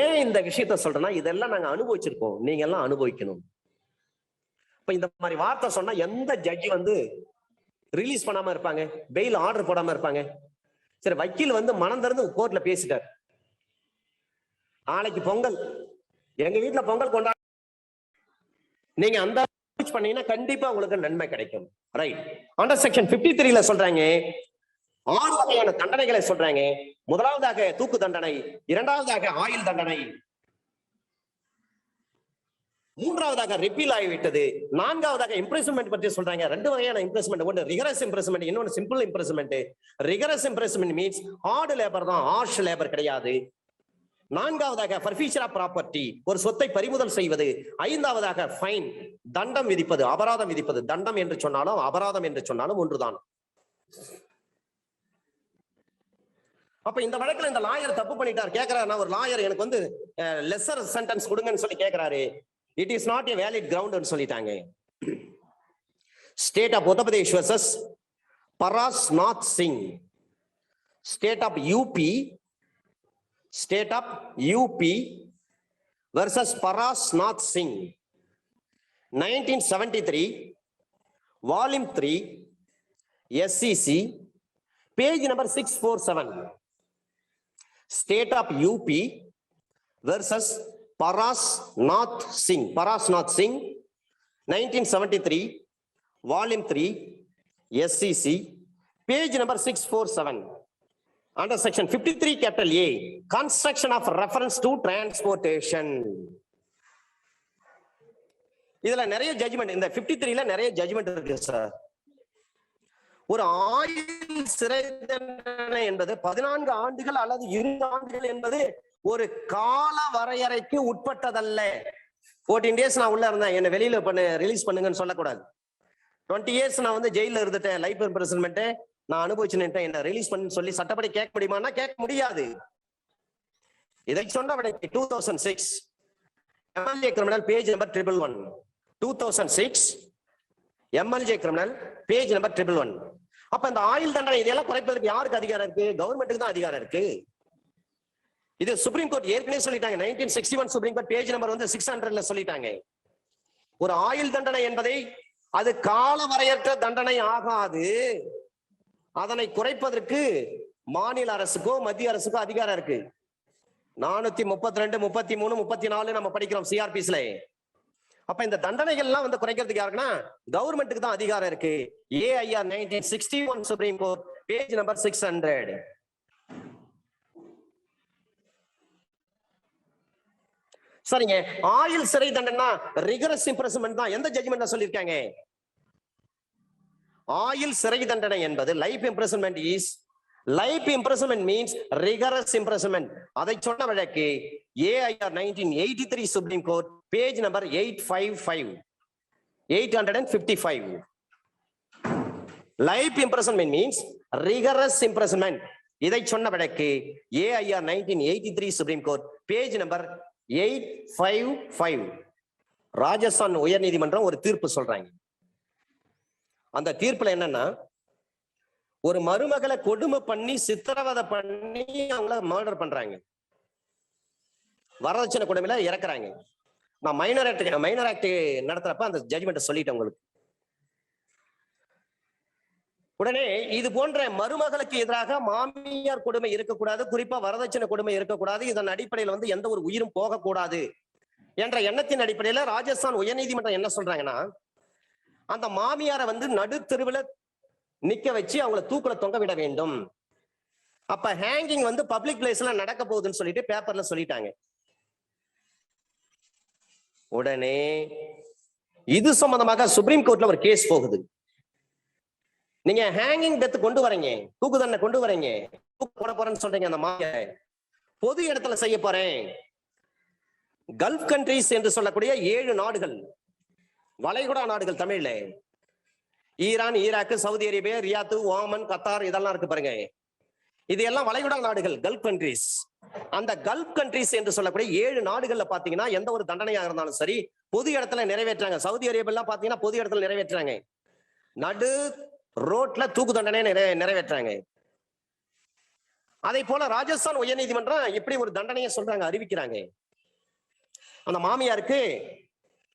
ஏன் இந்த விஷயத்த சொல்றேன்னா, இதெல்லாம் நாங்க அனுபவிச்சிருக்கோம், நீங்க எல்லாம் அனுபவிக்கணும். இப்ப இந்த மாதிரி வார்த்தை சொன்னா எந்த ஜட்ஜி ரிலீஸ் பண்ணாம இருப்பாங்க, பெயில் ஆர்டர் போடாம இருப்பாங்க? சரி, வக்கீல் மனம் திறந்து கோர்ட்ல பேசிட்டார், நாளைக்கு பொங்கல், எங்க வீட்டுல பொங்கல் கொண்டாட, நீங்க அந்த பண்ணீங்கன்னா கண்டிப்பா உங்களுக்கு நன்மை கிடைக்கும். ரைட். அண்டர் செக்ஷன் 53ல சொல்றாங்க 6 வகையான தண்டனைகளை சொல்றாங்க. முதலாவதாக தூக்கு தண்டனை, இரண்டாவதாக ஆயுள் தண்டனை, மூன்றாவதாக ரிப்பீல் ஆகிவிட்டது, நான்காவதாக இம்ப்ரெஸ்மெண்ட் பற்றி சொல்றாங்க. 2 வகையான இம்ப்ரெஸ்மெண்ட், ஒன்று ரிகரஸ் இம்ப்ரெஸ்மெண்ட், இன்னொன்று simple imprisonment. Rigorous imprisonment means hard labour தான், ஹார்ஷ் லேபர் கிடையாது. நான்காவதாக ஃபர்ஃபீச்சர் ஆஃப் ப்ராப்பர்ட்டி, ஒரு சொத்தை பறிமுதல் செய்வது. ஐந்தாவதாக ஃபைன், தண்டம் விதிப்பது, அபராதம் விதிப்பது. தண்டம் என்று சொன்னாலும் அபராதம் என்று சொன்னாலும் ஒன்றுதான். அப்ப இந்த வழக்குல இந்த லாயர் தப்பு பண்ணிட்டார், கேட்கிறாரு, நான் ஒரு லாயர், எனக்கு லெசர் சென்டென்ஸ் கொடுங்கன்னு சொல்லி கேட்கிறாரு. It is not a valid ground சொல்லிட்டாங்க. State of Uttar Pradesh versus Paras Nath Singh, state of UP, state of UP versus Paras Nath Singh, 1973, volume 3, SCC, page number 647. State of UP versus Paras Nath Singh, 1973, volume 3, SCC, page number 647. Under section 53 capital A, construction of reference to transportation. இதுல நிறைய ஜட்ஜ்மெண்ட், இந்த 53ல நிறைய ஜட்ஜ்மெண்ட் இருக்கு சார். ஒரு ஆயுள் சிறை தண்டனை என்பது 14 ஆண்டுகள் அல்லது 20 ஆண்டுகள் என்பது ஒரு கால வரையறைக்கு உட்பட்டதல்ல. 14 days நான் உள்ள இருந்தேன், என்ன வெளியில ரிலீஸ் பண்ணுங்கன்னு சொல்லக்கூடாது. 20 years நான் ஜெயில இருந்துட்டேன், லைஃப் இம்ப்ரிசன்மெண்ட் நான் அனுபவிச்சுட்டேன், என்ன ரிலீஸ் பண்ணு சொல்லி சட்டப்படி கேட்க முடியுமான்னா கேட்க முடியாது. இதை சொன்ன 2006 MLJ criminal page number 111, 2006 MLJ criminal page number 111. அப்ப இந்த ஆயுள் தண்டனை இதெல்லாம் குறைப்பதற்கு யாருக்கு அதிகாரம் இருக்கு? கவர்மெண்ட்டுக்கு தான் அதிகாரம் இருக்கு. இது சுப்ரீம் கோர்ட் ஏற்கனவே சொல்லிட்டாங்க, 1961 சுப்ரீம் கோர்ட் பேஜ் நம்பர் 600ல சொல்லிட்டாங்க. ஒரு ஆயுள் தண்டனை என்பதை அது கால வரையற்ற தண்டனை ஆகாது. அதனை குறைப்பதற்கு மாநில அரசுக்கோ மத்திய அரசுக்கோ அதிகாரம் இருக்கு. 432, 33, 34 நம்ம படிக்கிறோம் சிஆர்பிஸ்ல. அப்ப இந்த தண்டனைகள் எல்லாம் குறைக்கிறதுக்கு யாருக்குன்னா கவர்மெண்ட்டுக்கு தான் அதிகாரம் இருக்கு. AIR 1961 supreme court page number 600. சரிங்க, ஆயுள் சிறை தண்டனை ரிகரஸ் இம்ப்ரிசன்மென்ட் தான். எந்த ஜட்ஜ்மென்ட்ல சொல்லிருக்காங்க? ஆயுள் சிறை தண்டனை என்பது life imprisonment is, life imprisonment means rigorous imprisonment. அதை சொன்ன வழக்கு AIR 1983 supreme court page number 855. Life imprisonment means rigorous imprisonment. இதை சொன்ன வழக்கு AIR 1983 supreme court page number 855. Rajasthan உயர் நீதிமன்றம் ஒரு தீர்ப்பு சொல்றாங்க. அந்த தீர்ப்புல என்னன்னா, ஒரு மருமகளை கொடுமை பண்ணி சித்திரவதை பண்ணி அவங்கள மர்டர் பண்றாங்க, வரதட்சணை கொடுமையில இறக்குறாங்க. நான் மைனர் ஆக்ட் நடத்துறப்ப அந்த ஜட்ஜ்மெண்ட் சொல்லிட்டேன் உங்களுக்கு. உடனே இது போன்ற மருமகளுக்கு எதிராக மாமியார் கொடுமை இருக்கக்கூடாது, குறிப்பா வரதட்சணை கொடுமை இருக்கக்கூடாது, இதன் அடிப்படையில் வந்து எந்த ஒரு உயிரும் போகக்கூடாது என்ற எண்ணத்தின் அடிப்படையில ராஜஸ்தான் உயர்நீதிமன்றம் என்ன சொல்றாங்கன்னா, அந்த மாமியாரை வந்து நடு தெருவில் நிக்க வச்சு அவங்கள தூக்குல தொங்க விட வேண்டும். அப்ப ஹேங்கிங் வந்து பப்ளிக் பிளேஸ்ல நடக்க போகுதுன்னு சொல்லிட்டு பேப்பர்ல சொல்லிட்டாங்க. உடனே இது சம்பந்தமாக சுப்ரீம் கோர்ட்ல ஒரு கேஸ் போகுது. நீங்க ஹேங்கிங் டெத் கொண்டு வரீங்க, தூக்கு தண்டனை கொண்டு வரீங்க, தூக்கு போட போறேன்னு சொல்றீங்க, அந்த மாமியாரை பொது இடத்துல செய்ய போறேன். கல்ஃப் கண்ட்ரீஸ் என்று சொல்லக்கூடிய 7 நாடுகள், வளைகுடா நாடுகள் தமிழ்ல, Iran, Iraq, Saudi Arabia, Riyadh, Oman, Qatar, இதெல்லாம் இருக்கு பாருங்க. இது எல்லாம் வளைகுடா நாடுகள், கல்ஃப் கண்ட்ரீஸ். அந்த கல்ஃப் கண்ட்ரீஸ் என்று சொல்லக்கூடிய 7 நாடுகள்ல பாத்தீங்கன்னா எந்த ஒரு தண்டனையாக இருந்தாலும் சரி பொது இடத்துல நிறைவேற்றாங்க. சவுதி அரேபியா பாத்தீங்கன்னா பொது இடத்துல நிறைவேற்றாங்க, நடு ரோட்ல தூக்கு தண்டனை நிறைவேற்றாங்க. அதே போல ராஜஸ்தான் உயர்நீதிமன்றம் இப்படி ஒரு தண்டனையை சொல்றாங்க, அறிவிக்கிறாங்க. அந்த மாமியாருக்கு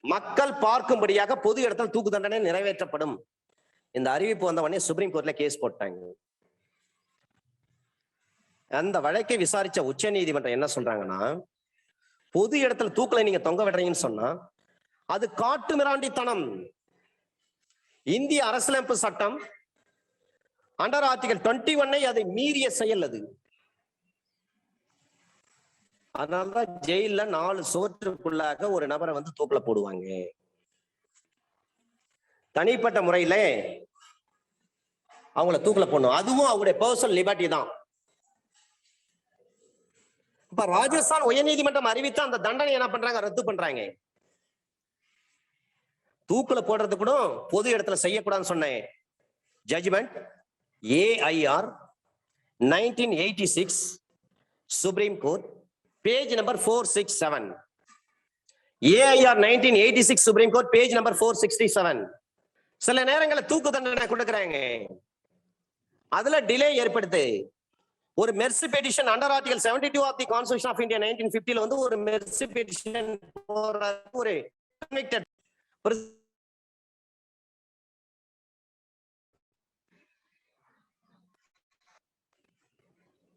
மக்கள் பார்க்கும்படியாக பொது இடத்துல தூக்கு தண்டனை நிறைவேற்றப்படும். இந்த அறிவிப்பு வந்த உடனே சுப்ரீம் கோர்ட்ல கேஸ் போட்டாங்க. அந்த வழக்கை விசாரிச்ச உச்ச நீதிமன்றம் என்ன சொல்றாங்கன்னா, பொது இடத்துல தூக்குல நீங்க தொங்க விடுறீங்கன்னு சொன்னா அது காட்டு மிராண்டித்தனம். இந்திய அரசியலமைப்பு சட்டம் அண்டர் ஆர்டிகல் 21 அதை மீறிய செயல் அது. அதனாலதான் ஜெயில 4 சுவற்றுக்குள்ளாக ஒரு நபரை வந்து தூக்குல போடுவாங்க. தனிப்பட்ட முறையில அவங்கள தூக்குல போடணும், அதுவும் அவங்களுடைய பர்சனல் லிபர்ட்டி தான். இப்ப ராஜஸ்தான் உயர்நீதிமன்றம் அறிவித்த அந்த தண்டனை என்ன பண்றாங்க, ரத்து பண்றாங்க. தூக்குல போடுறது கூட பொது இடத்துல செய்யக்கூடாதுன்னு சொன்னேன். Judgment AIR 1986 supreme court page number 467. AIR 1986 supreme court page number 467. சில நேரங்களில் தூக்கு தண்டனை கொடுக்கறாங்க, அதுல டிலே ஏற்படுது. ஒரு mercy petition under article 72 of the constitution of India 1950 வந்து ஒரு மெர்சி பெட்டிஷன் ஒரு கன்விக்டட்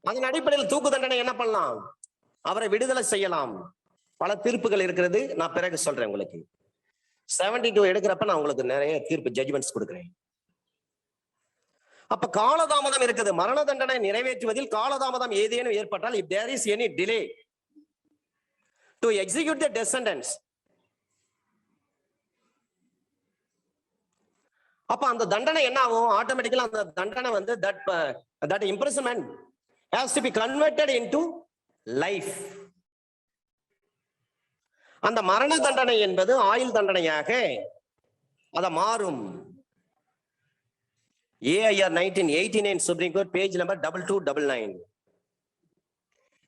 அதன் அடிப்படையில் தூக்கு தண்டனை என்ன பண்ணலாம், அவரை விடுதலை செய்யலாம். பல தீர்ப்புகள் இருக்கிறது, நான் பிறகு சொல்றேன் உங்களுக்கு. 72 எடுக்கிறப்ப நான் உங்களுக்கு நிறைய தீர்ப்பு ஜட்ஜ்மெண்ட்ஸ் கொடுக்கிறேன். அப்ப காலதாமதம் இருக்குது. மரண தண்டனை நிறைவேற்றுவதில் காலதாமதம் ஏதேனும் ஏற்பட்டால், if there is any delay to execute the death sentence, அப்ப அந்த தண்டனை என்ன ஆகும், ஆட்டோமேட்டிக்கலா அந்த தண்டனை வந்து that imprisonment has to be converted into life. அந்த மரண தண்டனை என்பது ஆயுள் தண்டனையாக அத மாறும். AIR 1989 supreme court page number 2299.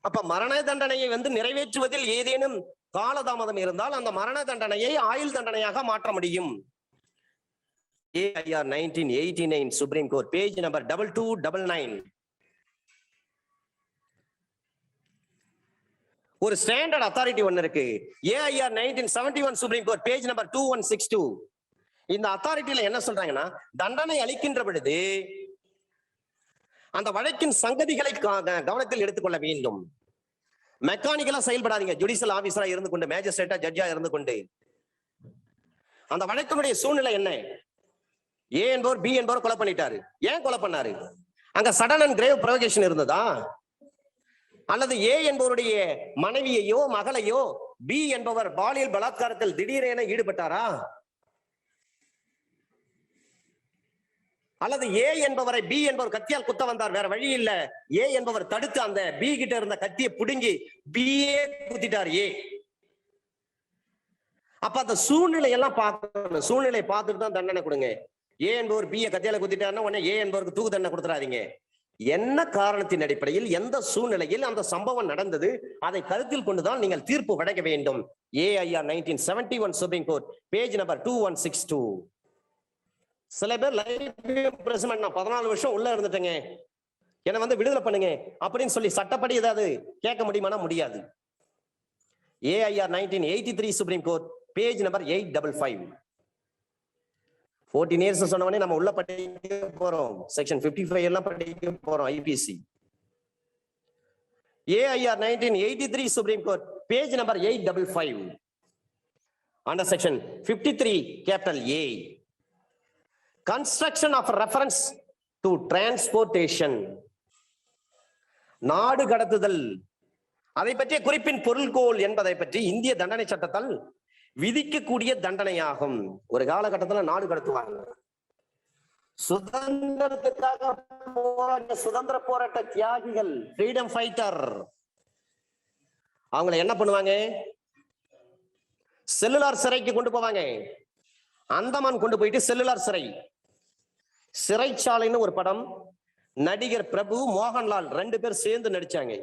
அப்ப மரண தண்டனையை வந்து நிறைவேற்றுவதில் ஏதேனும் காலதாமதம் இருந்தால் அந்த மரண தண்டனையை ஆயுள் தண்டனையாக மாற்ற முடியும். AIR 1989 supreme court page number 2299. ஒரு ஸ்டாண்டர்ட் அத்தாரிட்டி ஒன்னு இருக்கு, AIR 1971 supreme court page number 2162. இந்த அத்தாரிட்டியில என்ன சொல்றாங்கன்னா, தண்டனை அளிக்கின்ற பொழுது அந்த வழக்கின் சங்கதிகளை கவனத்தில் எடுத்துக்கொள்ள வேண்டும். மெக்கானிக்கலா செயல்படாதீங்க. ஜுடிஷியல் ஆபீசரா இருந்து கொண்டு, மேஜிஸ்ட்ரேட்டா, ஜட்ஜா இருந்து கொண்டு அந்த வழக்கினுடைய சூழ்நிலை என்ன, A என்பவர் B என்பவர் கொலை பண்ணிட்டாரு. ஏன் கொலை பண்ணாரு? அங்க சடன் அண்ட் கிரேவ் ப்ரொவோகேஷன் இருந்ததா? அல்லது A என்பவருடைய மனைவியையோ மகளையோ B என்பவர் பாலியல் பலாத்காரத்தில் திடீரென ஈடுபட்டாரா? அல்லது A என்பவரை B என்பவர் கத்தியால் குத்த வந்தார், வேற வழி இல்ல, A என்பவர் தடுத்து அந்த B கிட்ட இருந்த கத்தியை புடுங்கி B குத்திட்டார் A. அப்ப அந்த சூழ்நிலை எல்லாம் பார்க்கணும். சூழ்நிலை பார்த்துட்டு தான் தண்டனை கொடுங்க. A என்பவர் B கத்தியால குத்திட்டாருன்னா உடனே A என்பவருக்கு தூக்கு தண்டனை கொடுத்துறாதீங்க. என்ன காரணத்தின் அடிப்படையில், எந்த சூழ்நிலையில் அந்த சம்பவம் நடந்தது, அதை கருத்தில் கொண்டுதான் நீங்கள் தீர்ப்பு வழங்க வேண்டும். AIR 1971 supreme court page number 2162. சில பேர் லைஃப் இம்ப்ரிசன்மென்ட், நான் 14 வருஷம் உள்ள இருந்துட்டேங்க, என்ன வந்து விடுதலை பண்ணுங்க அப்படின்னு சொல்லி சட்டப்படி ஏதாவது கேட்க முடியுமானா முடியாது. AIR 1983 supreme court page number 855. 14 years சொன்னவனே நம்ம உள்ள படிக்க போறோம். செக்ஷன் 55 எல்லாம் படிக்க போறோம். IPC AIR 1983 Supreme Court page number 855 under section 53 capital A, construction of reference to transportation, நாடு கடத்துதல், அதை பற்றிய குறிப்பின் பொருள்கோள் என்பதை பற்றி இந்திய தண்டனை சட்டத்தால் விதிக்கக்கூடிய தண்டனையாகும். ஒரு காலகட்டத்தில் நாடு கடத்துவாங்க. சுதந்திரத்துக்காக போராட்ட சுதந்திர போராட்ட தியாகிகள், ஃப்ரீடம் ஃபைட்டர், அவங்களை என்ன பண்ணுவாங்க? செல்லுலார் சிறைக்கு கொண்டு போவாங்க. அந்தமான் கொண்டு போயிட்டு செல்லுலார் சிறைச்சாலைன்னு ஒரு படம், நடிகர் பிரபு, மோகன்லால் 2 பேர் சேர்ந்து நடிச்சாங்க.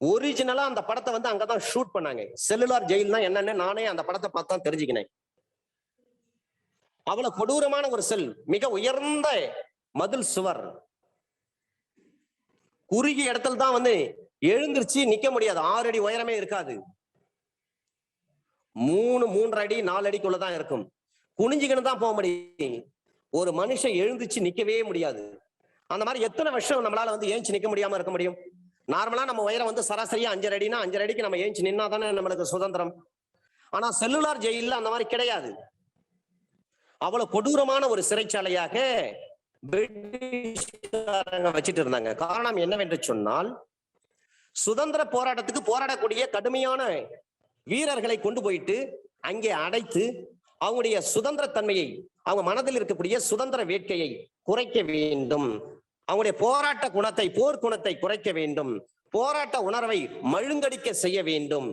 ஒரிஜினலா அந்த படத்தை வந்து அங்கதான் ஷூட் பண்ணாங்க. செல்லுலார் ஜெயில்னா என்னன்னு நானே அந்த படத்தை பார்த்தா தெரிஞ்சுக்கினேன். அவ்வளவு கொடூரமான ஒரு செல், மிக உயர்ந்த மதில் சுவர், குறுகிய இடத்துல தான் வந்து எழுந்திருச்சு நிக்க முடியாது. 6 அடி உயரமே இருக்காது. 3 அடி 4 அடிக்குள்ளதான் இருக்கும். குனிஞ்சுக்கின்னு தான் போக முடியும். ஒரு மனுஷன் எழுந்துச்சு நிக்கவே முடியாது. அந்த மாதிரி எத்தனை வருஷம் நம்மளால வந்து ஏஞ்சி நிக்க முடியாம இருக்க முடியும்? நார்மலா நம்ம உயரம் வந்து சராசரியா 5 அடினா 5 அடிக்கு நம்ம ஏஞ்சி நின்னா தானே நம்மளுக்கு சுதந்திரம். ஆனா செல்லுலார் ஜெயில அந்த மாதிரி கிடையாது. அவ்வளவு கொடூரமான ஒரு சிறைச்சாலையாக வச்சிட்டு இருந்தாங்க. காரணம் என்னவென்று சொன்னால், சுதந்திர போராட்டத்துக்கு போராடக்கூடிய கடுமையான வீரர்களை கொண்டு போயிட்டு அங்கே அடைத்து அவங்களுடைய சுதந்திர தன்மையை, அவங்க மனதில் இருக்கக்கூடிய சுதந்திர வேட்கையை குறைக்க வேண்டும். அவங்களுடைய போராட்ட குணத்தை, போர் குணத்தை குறைக்க வேண்டும். போராட்ட உணர்வை மழுங்கடிக்க செய்ய வேண்டும்.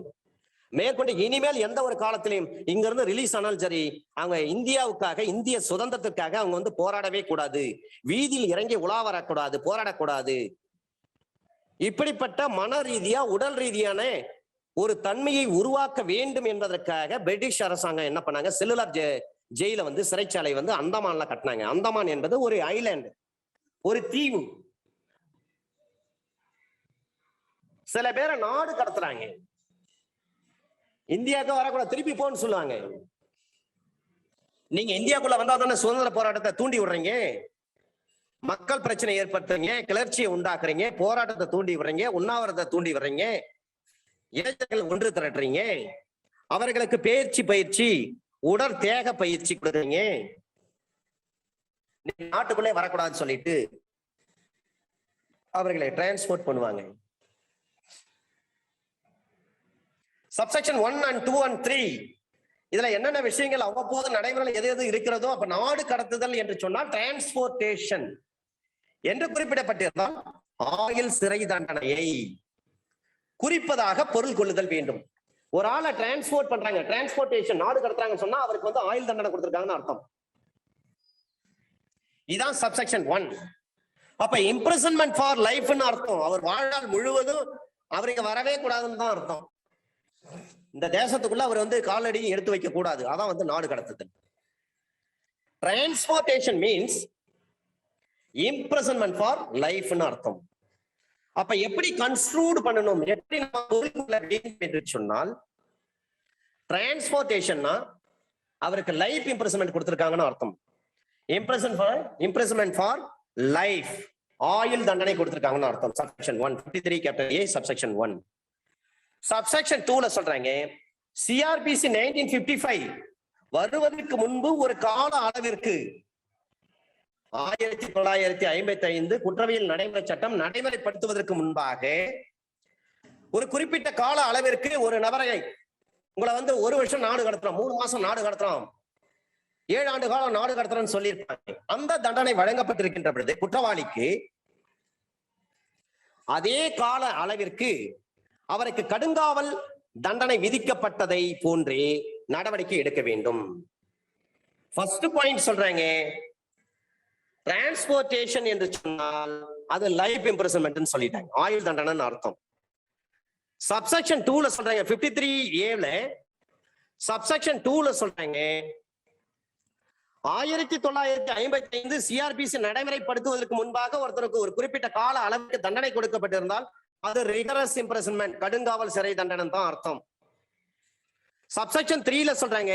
மேற்கொண்டு இனிமேல் எந்த ஒரு காலத்திலையும் இங்க இருந்து ரிலீஸ் ஆனாலும் சரி, அவங்க இந்தியாவுக்காக, இந்திய சுதந்திரத்திற்காக அவங்க வந்து போராடவே கூடாது. வீதியில் இறங்கி உலா வரக்கூடாது, போராடக்கூடாது. இப்படிப்பட்ட மன ரீதியா, உடல் ரீதியான ஒரு தன்மையை உருவாக்க வேண்டும் என்பதற்காக பிரிட்டிஷ் அரசாங்கம் என்ன பண்ணாங்க? செல்லுலார் ஜெயில வந்து சிறைச்சாலை வந்து அந்தமான்ல கட்டினாங்க. அந்தமான் என்பது ஒரு ஐலாண்ட், ஒரு தீவு. சில பேரை நாடு கடத்துறாங்க. இந்தியாவுக்கு வரக்கூடாது, திருப்பி போன்னு சொல்லுவாங்க. நீங்க இந்தியாவுக்குள்ள வந்தா தானே சுதந்திர போராட்டத்தை தூண்டி விடுறீங்க, மக்கள் பிரச்சனை ஏற்படுத்துறீங்க, கிளர்ச்சியை உண்டாக்குறீங்க, போராட்டத்தை தூண்டி விடுறீங்க, உண்ணாவிரத்தை தூண்டி விடுறீங்க, இளைஞர்கள் ஒன்று திரட்டுறீங்க, அவர்களுக்கு பயிற்சி, உடற் தேக பயிற்சி கொடுக்குறீங்க. நாட்டுக்குள்ளே வரக்கூடாதுன்னு சொல்லிட்டு அவர்களை டிரான்ஸ்போர்ட் பண்ணுவாங்க. சப்செக்ஷன் 1 and 2 and 3 இதுல என்னென்ன விஷயங்கள் அவ்வப்போது நடைமுறையில் எது எது இருக்கிறதோ, அப்ப நாடு கடத்துதல் என்று சொன்னால் டிரான்ஸ்போர்டேஷன் என்று குறிப்பிடப்பட்டிருந்தால் ஆயுள் சிறை தண்டனையை குறிப்பதாக பொருள் கொள்ளுதல் வேண்டும். ஒரு ஆளை டிரான்ஸ்போர்ட் பண்றாங்க, டிரான்ஸ்போர்டேஷன், நாடு கடத்துறாங்கன்னு சொன்னா அவருக்கு வந்து ஆயுள் தண்டனை கொடுத்திருக்காங்கன்னு அர்த்தம். இதான் சப்செக்ஷன் 1. அப்ப இம்ப்ரிசன்மென்ட் ஃபார் லைஃப்னு அர்த்தம். அவர் வாழ்நாள் முழுவதும் அவருக்கு வரவே கூடாதுன்னு தான் அர்த்தம். இந்த தேசத்துக்குள்ள அவர் வந்து காலடி எடுத்து வைக்க கூடாது. அதான் வந்து நாடு கடத்துதல். டிரான்ஸ்போர்டேஷன் மீன்ஸ் இம்ப்ரிசன்மென்ட் ஃபார் லைஃப்னு அர்த்தம். அப்ப எப்படி கன்ஸ்ட்ரூட் பண்ணணும், எப்படி என்று சொன்னால், டிரான்ஸ்போர்டேஷன்னா அவருக்கு லைஃப் இம்ப்ரிசன்மென்ட் கொடுத்திருக்காங்கன்னு அர்த்தம். இம்ப்ரிசன்மென்ட் ஃபார் லைஃப், ஆயுள் தண்டனை கொடுத்திருக்காங்கன்னு அர்த்தம். Subsection 1 53 capital A subsection 1. Subsection 2ல சொல்றாங்க, சிஆர்பிசி 1955 வருவதற்கு முன்பு ஒரு கால அளவிற்கு 1955 குற்றவியல் நடைமுறை சட்டம் நடைமுறைப்படுத்துவதற்கு முன்பாக ஒரு குறிப்பிட்ட கால அளவிற்கு ஒரு நபரை, உங்களை வந்து 1 வருஷம் நாடு கடத்துறோம், 3 மாசம் நாடு கடத்துறோம், 7 ஆண்டு காலம் நாடு கடத்துறோம்னு சொல்லியிருப்பாங்க. அந்த தண்டனை வழங்கப்பட்டிருக்கின்ற பொழுது குற்றவாளிக்கு அதே கால அளவிற்கு அவருக்கு கடுங்காவல் தண்டனை விதிக்கப்பட்டதை போன்றே நடவடிக்கை எடுக்க வேண்டும். ஃபர்ஸ்ட் பாயிண்ட் சொல்றாங்க, டிரான்ஸ்போர்டேஷன் என்று சொன்னால் அது லைஃப் இம்ப்ரிசன்மென்ட் சொல்லிட்டாங்க, ஆயுள் தண்டனை அர்த்தம். சப்செக்ஷன் 2ல சொல்றாங்க, 53A சப்செக்ஷன் 2ல சொல்றாங்க, 1955 சிஆர்பிசி நடைமுறைப்படுத்துவதற்கு முன்பாக ஒருத்தருக்கு ஒரு குறிப்பிட்ட கால அளவுக்கு தண்டனை கொடுக்கப்பட்டிருந்தால் அது ரிகரஸ் இம்ப்ரிசன்மென்ட், கடுங்காவல் சிறை தண்டனை தான் அர்த்தம். சப்செக்ஷன் 3ல சொல்றாங்க,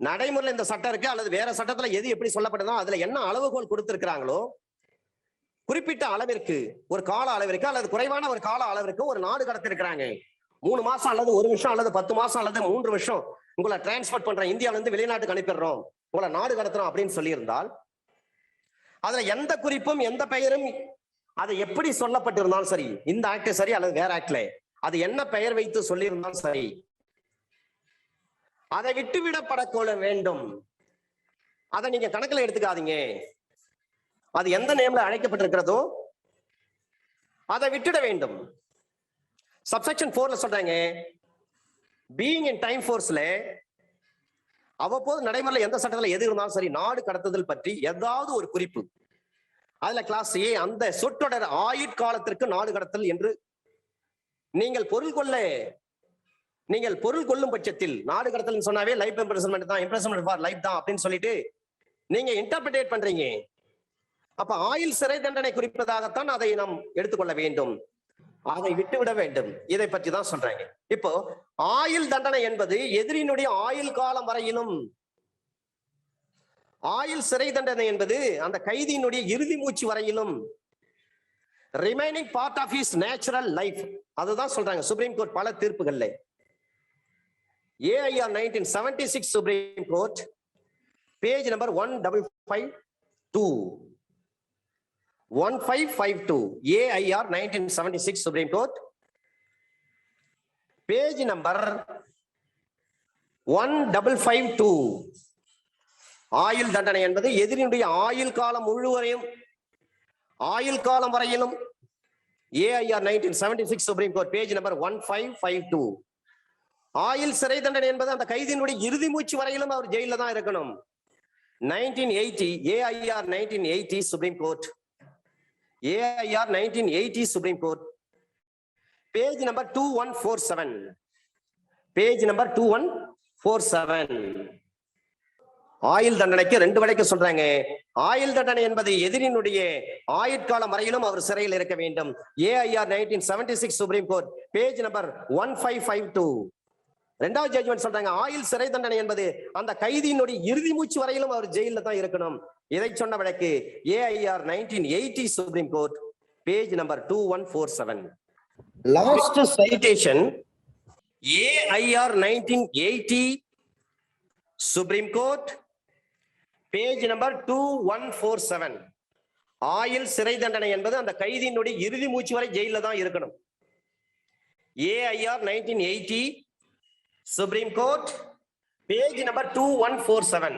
நடைமுறையில் இந்த சட்டம் இருக்கு அல்லது வேற சட்டத்துல எது எப்படி சொல்லப்படுதோ அதுல என்ன அளவுகோல் கொடுத்திருக்கிறாங்களோ குறிப்பிட்ட அளவிற்கு ஒரு கால அளவிற்கு அல்லது குறைவான ஒரு கால அளவிற்கு ஒரு நாடு கடத்திருக்கிறாங்க. 3 மாசம் அல்லது 1 வருஷம் அல்லது 10 மாசம் அல்லது 3 வருஷம் உங்களை டிரான்ஸ்போர்ட் பண்றோம், இந்தியாவில இருந்து வெளிநாட்டுக்கு அனுப்பிடுறோம், உங்களை நாடு கடத்துறோம் அப்படின்னு சொல்லியிருந்தால் அதுல எந்த குறிப்பும் எந்த பெயரும் அது எப்படி சொல்லப்பட்டிருந்தாலும் சரி, இந்த ஆக்ட் சரி அல்லது வேற ஆக்ட்ல அது என்ன பெயர் வைத்து சொல்லியிருந்தாலும் சரி, அதை விட்டுவிடப்படக்கொள்ள வேண்டும். அதை நீங்க கணக்குல எடுத்துக்காதீங்க. அது எந்த நேம்ல அழைக்கப்பட்டிருக்கிறதோ அதை விட்டுட வேண்டும். சப்செக்ஷன் 4ல சொல்றாங்க, பீயிங் இன் டைம் ஃபோர்ஸ்ல அவ்வப்போது நடைமுறையில் எந்த சட்டத்துல எது இருந்தாலும் சரி நாடு கடத்துதல் பற்றி ஏதாவது ஒரு குறிப்பு அதுல கிளாஸ் ஏ அந்த சொற்றொடர் ஆயுட்காலத்திற்கு நாடு கடத்தல் என்று நீங்கள் பொருள் கொள்ளும் பட்சத்தில் நாடு கடத்தல் சொன்னாவே லைஃப் இம்ப்ரிசன்மென்ட் தான், இம்ப்ரிசன்மென்ட் ஃபார் லைஃப் தான் அப்படின்னு சொல்லிட்டு நீங்க இன்டர்பிரேட் பண்றீங்க. அப்ப ஆயுள் சிறை தண்டனை குறிப்பதாகத்தான் அதை நாம் எடுத்துக்கொள்ள வேண்டும், அதை விட்டுவிட வேண்டும். இதை பற்றி தான் சொல்றாங்க. இப்போ ஆயுள் தண்டனை என்பது எதிரினுடைய ஆயுள் காலம் வரையிலும், ஆயுள் சிறை தண்டனை என்பது அந்த கைதியினுடைய இறுதி மூச்சு வரையிலும், remaining part of his natural life, அதுதான் சொல்றாங்க சுப்ரீம் கோர்ட் பல தீர்ப்புகள்ல. AIR 1976 supreme court page number 1552 AIR 1976 supreme court page number 1552. ஆயுள் தண்டனை என்பது எதிரினுடைய ஆயுள் காலம் முழுவதையும், ஆயுள் காலம் வரையிலும். AIR 1976 supreme court page number 1552. ஆயுள் சிறை தண்டனை என்பது அந்த கைதியினுடைய இறுதி மூச்சு வரையிலும் அவர் ஜெயில தான் இருக்கணும். 1980 AIR 1980 supreme court, AIR 1980 supreme court page number 2147, page number 2147. ஆயுள் தண்டனைக்கு 2 வழக்கு சொல்றாங்க. ஆயுள் தண்டனை என்பது எதிரினுடைய ஆயுட்காலம் வரையிலும் அவர் சிறையில் இருக்க வேண்டும். AIR 1976 supreme court page number 1552. 2வது ஜட்ஜ்மெண்ட் சொல்றாங்க, ஆயுள் சிறை தண்டனை என்பது அந்த கைதியினுடைய இறுதி மூச்சு வரையிலும் அவர் ஜெயில தான் இருக்கணும். இதை சொன்ன வழக்கு AIR 1980 supreme court page number 2147. Last citation AIR 1980 supreme court page number 2147. ஆயுள் சிறை தண்டனை என்பது அந்த கைதியினுடைய இறுதி மூச்சு வரை ஜெயில தான் இருக்கணும். AIR 1980 supreme court page number 2147.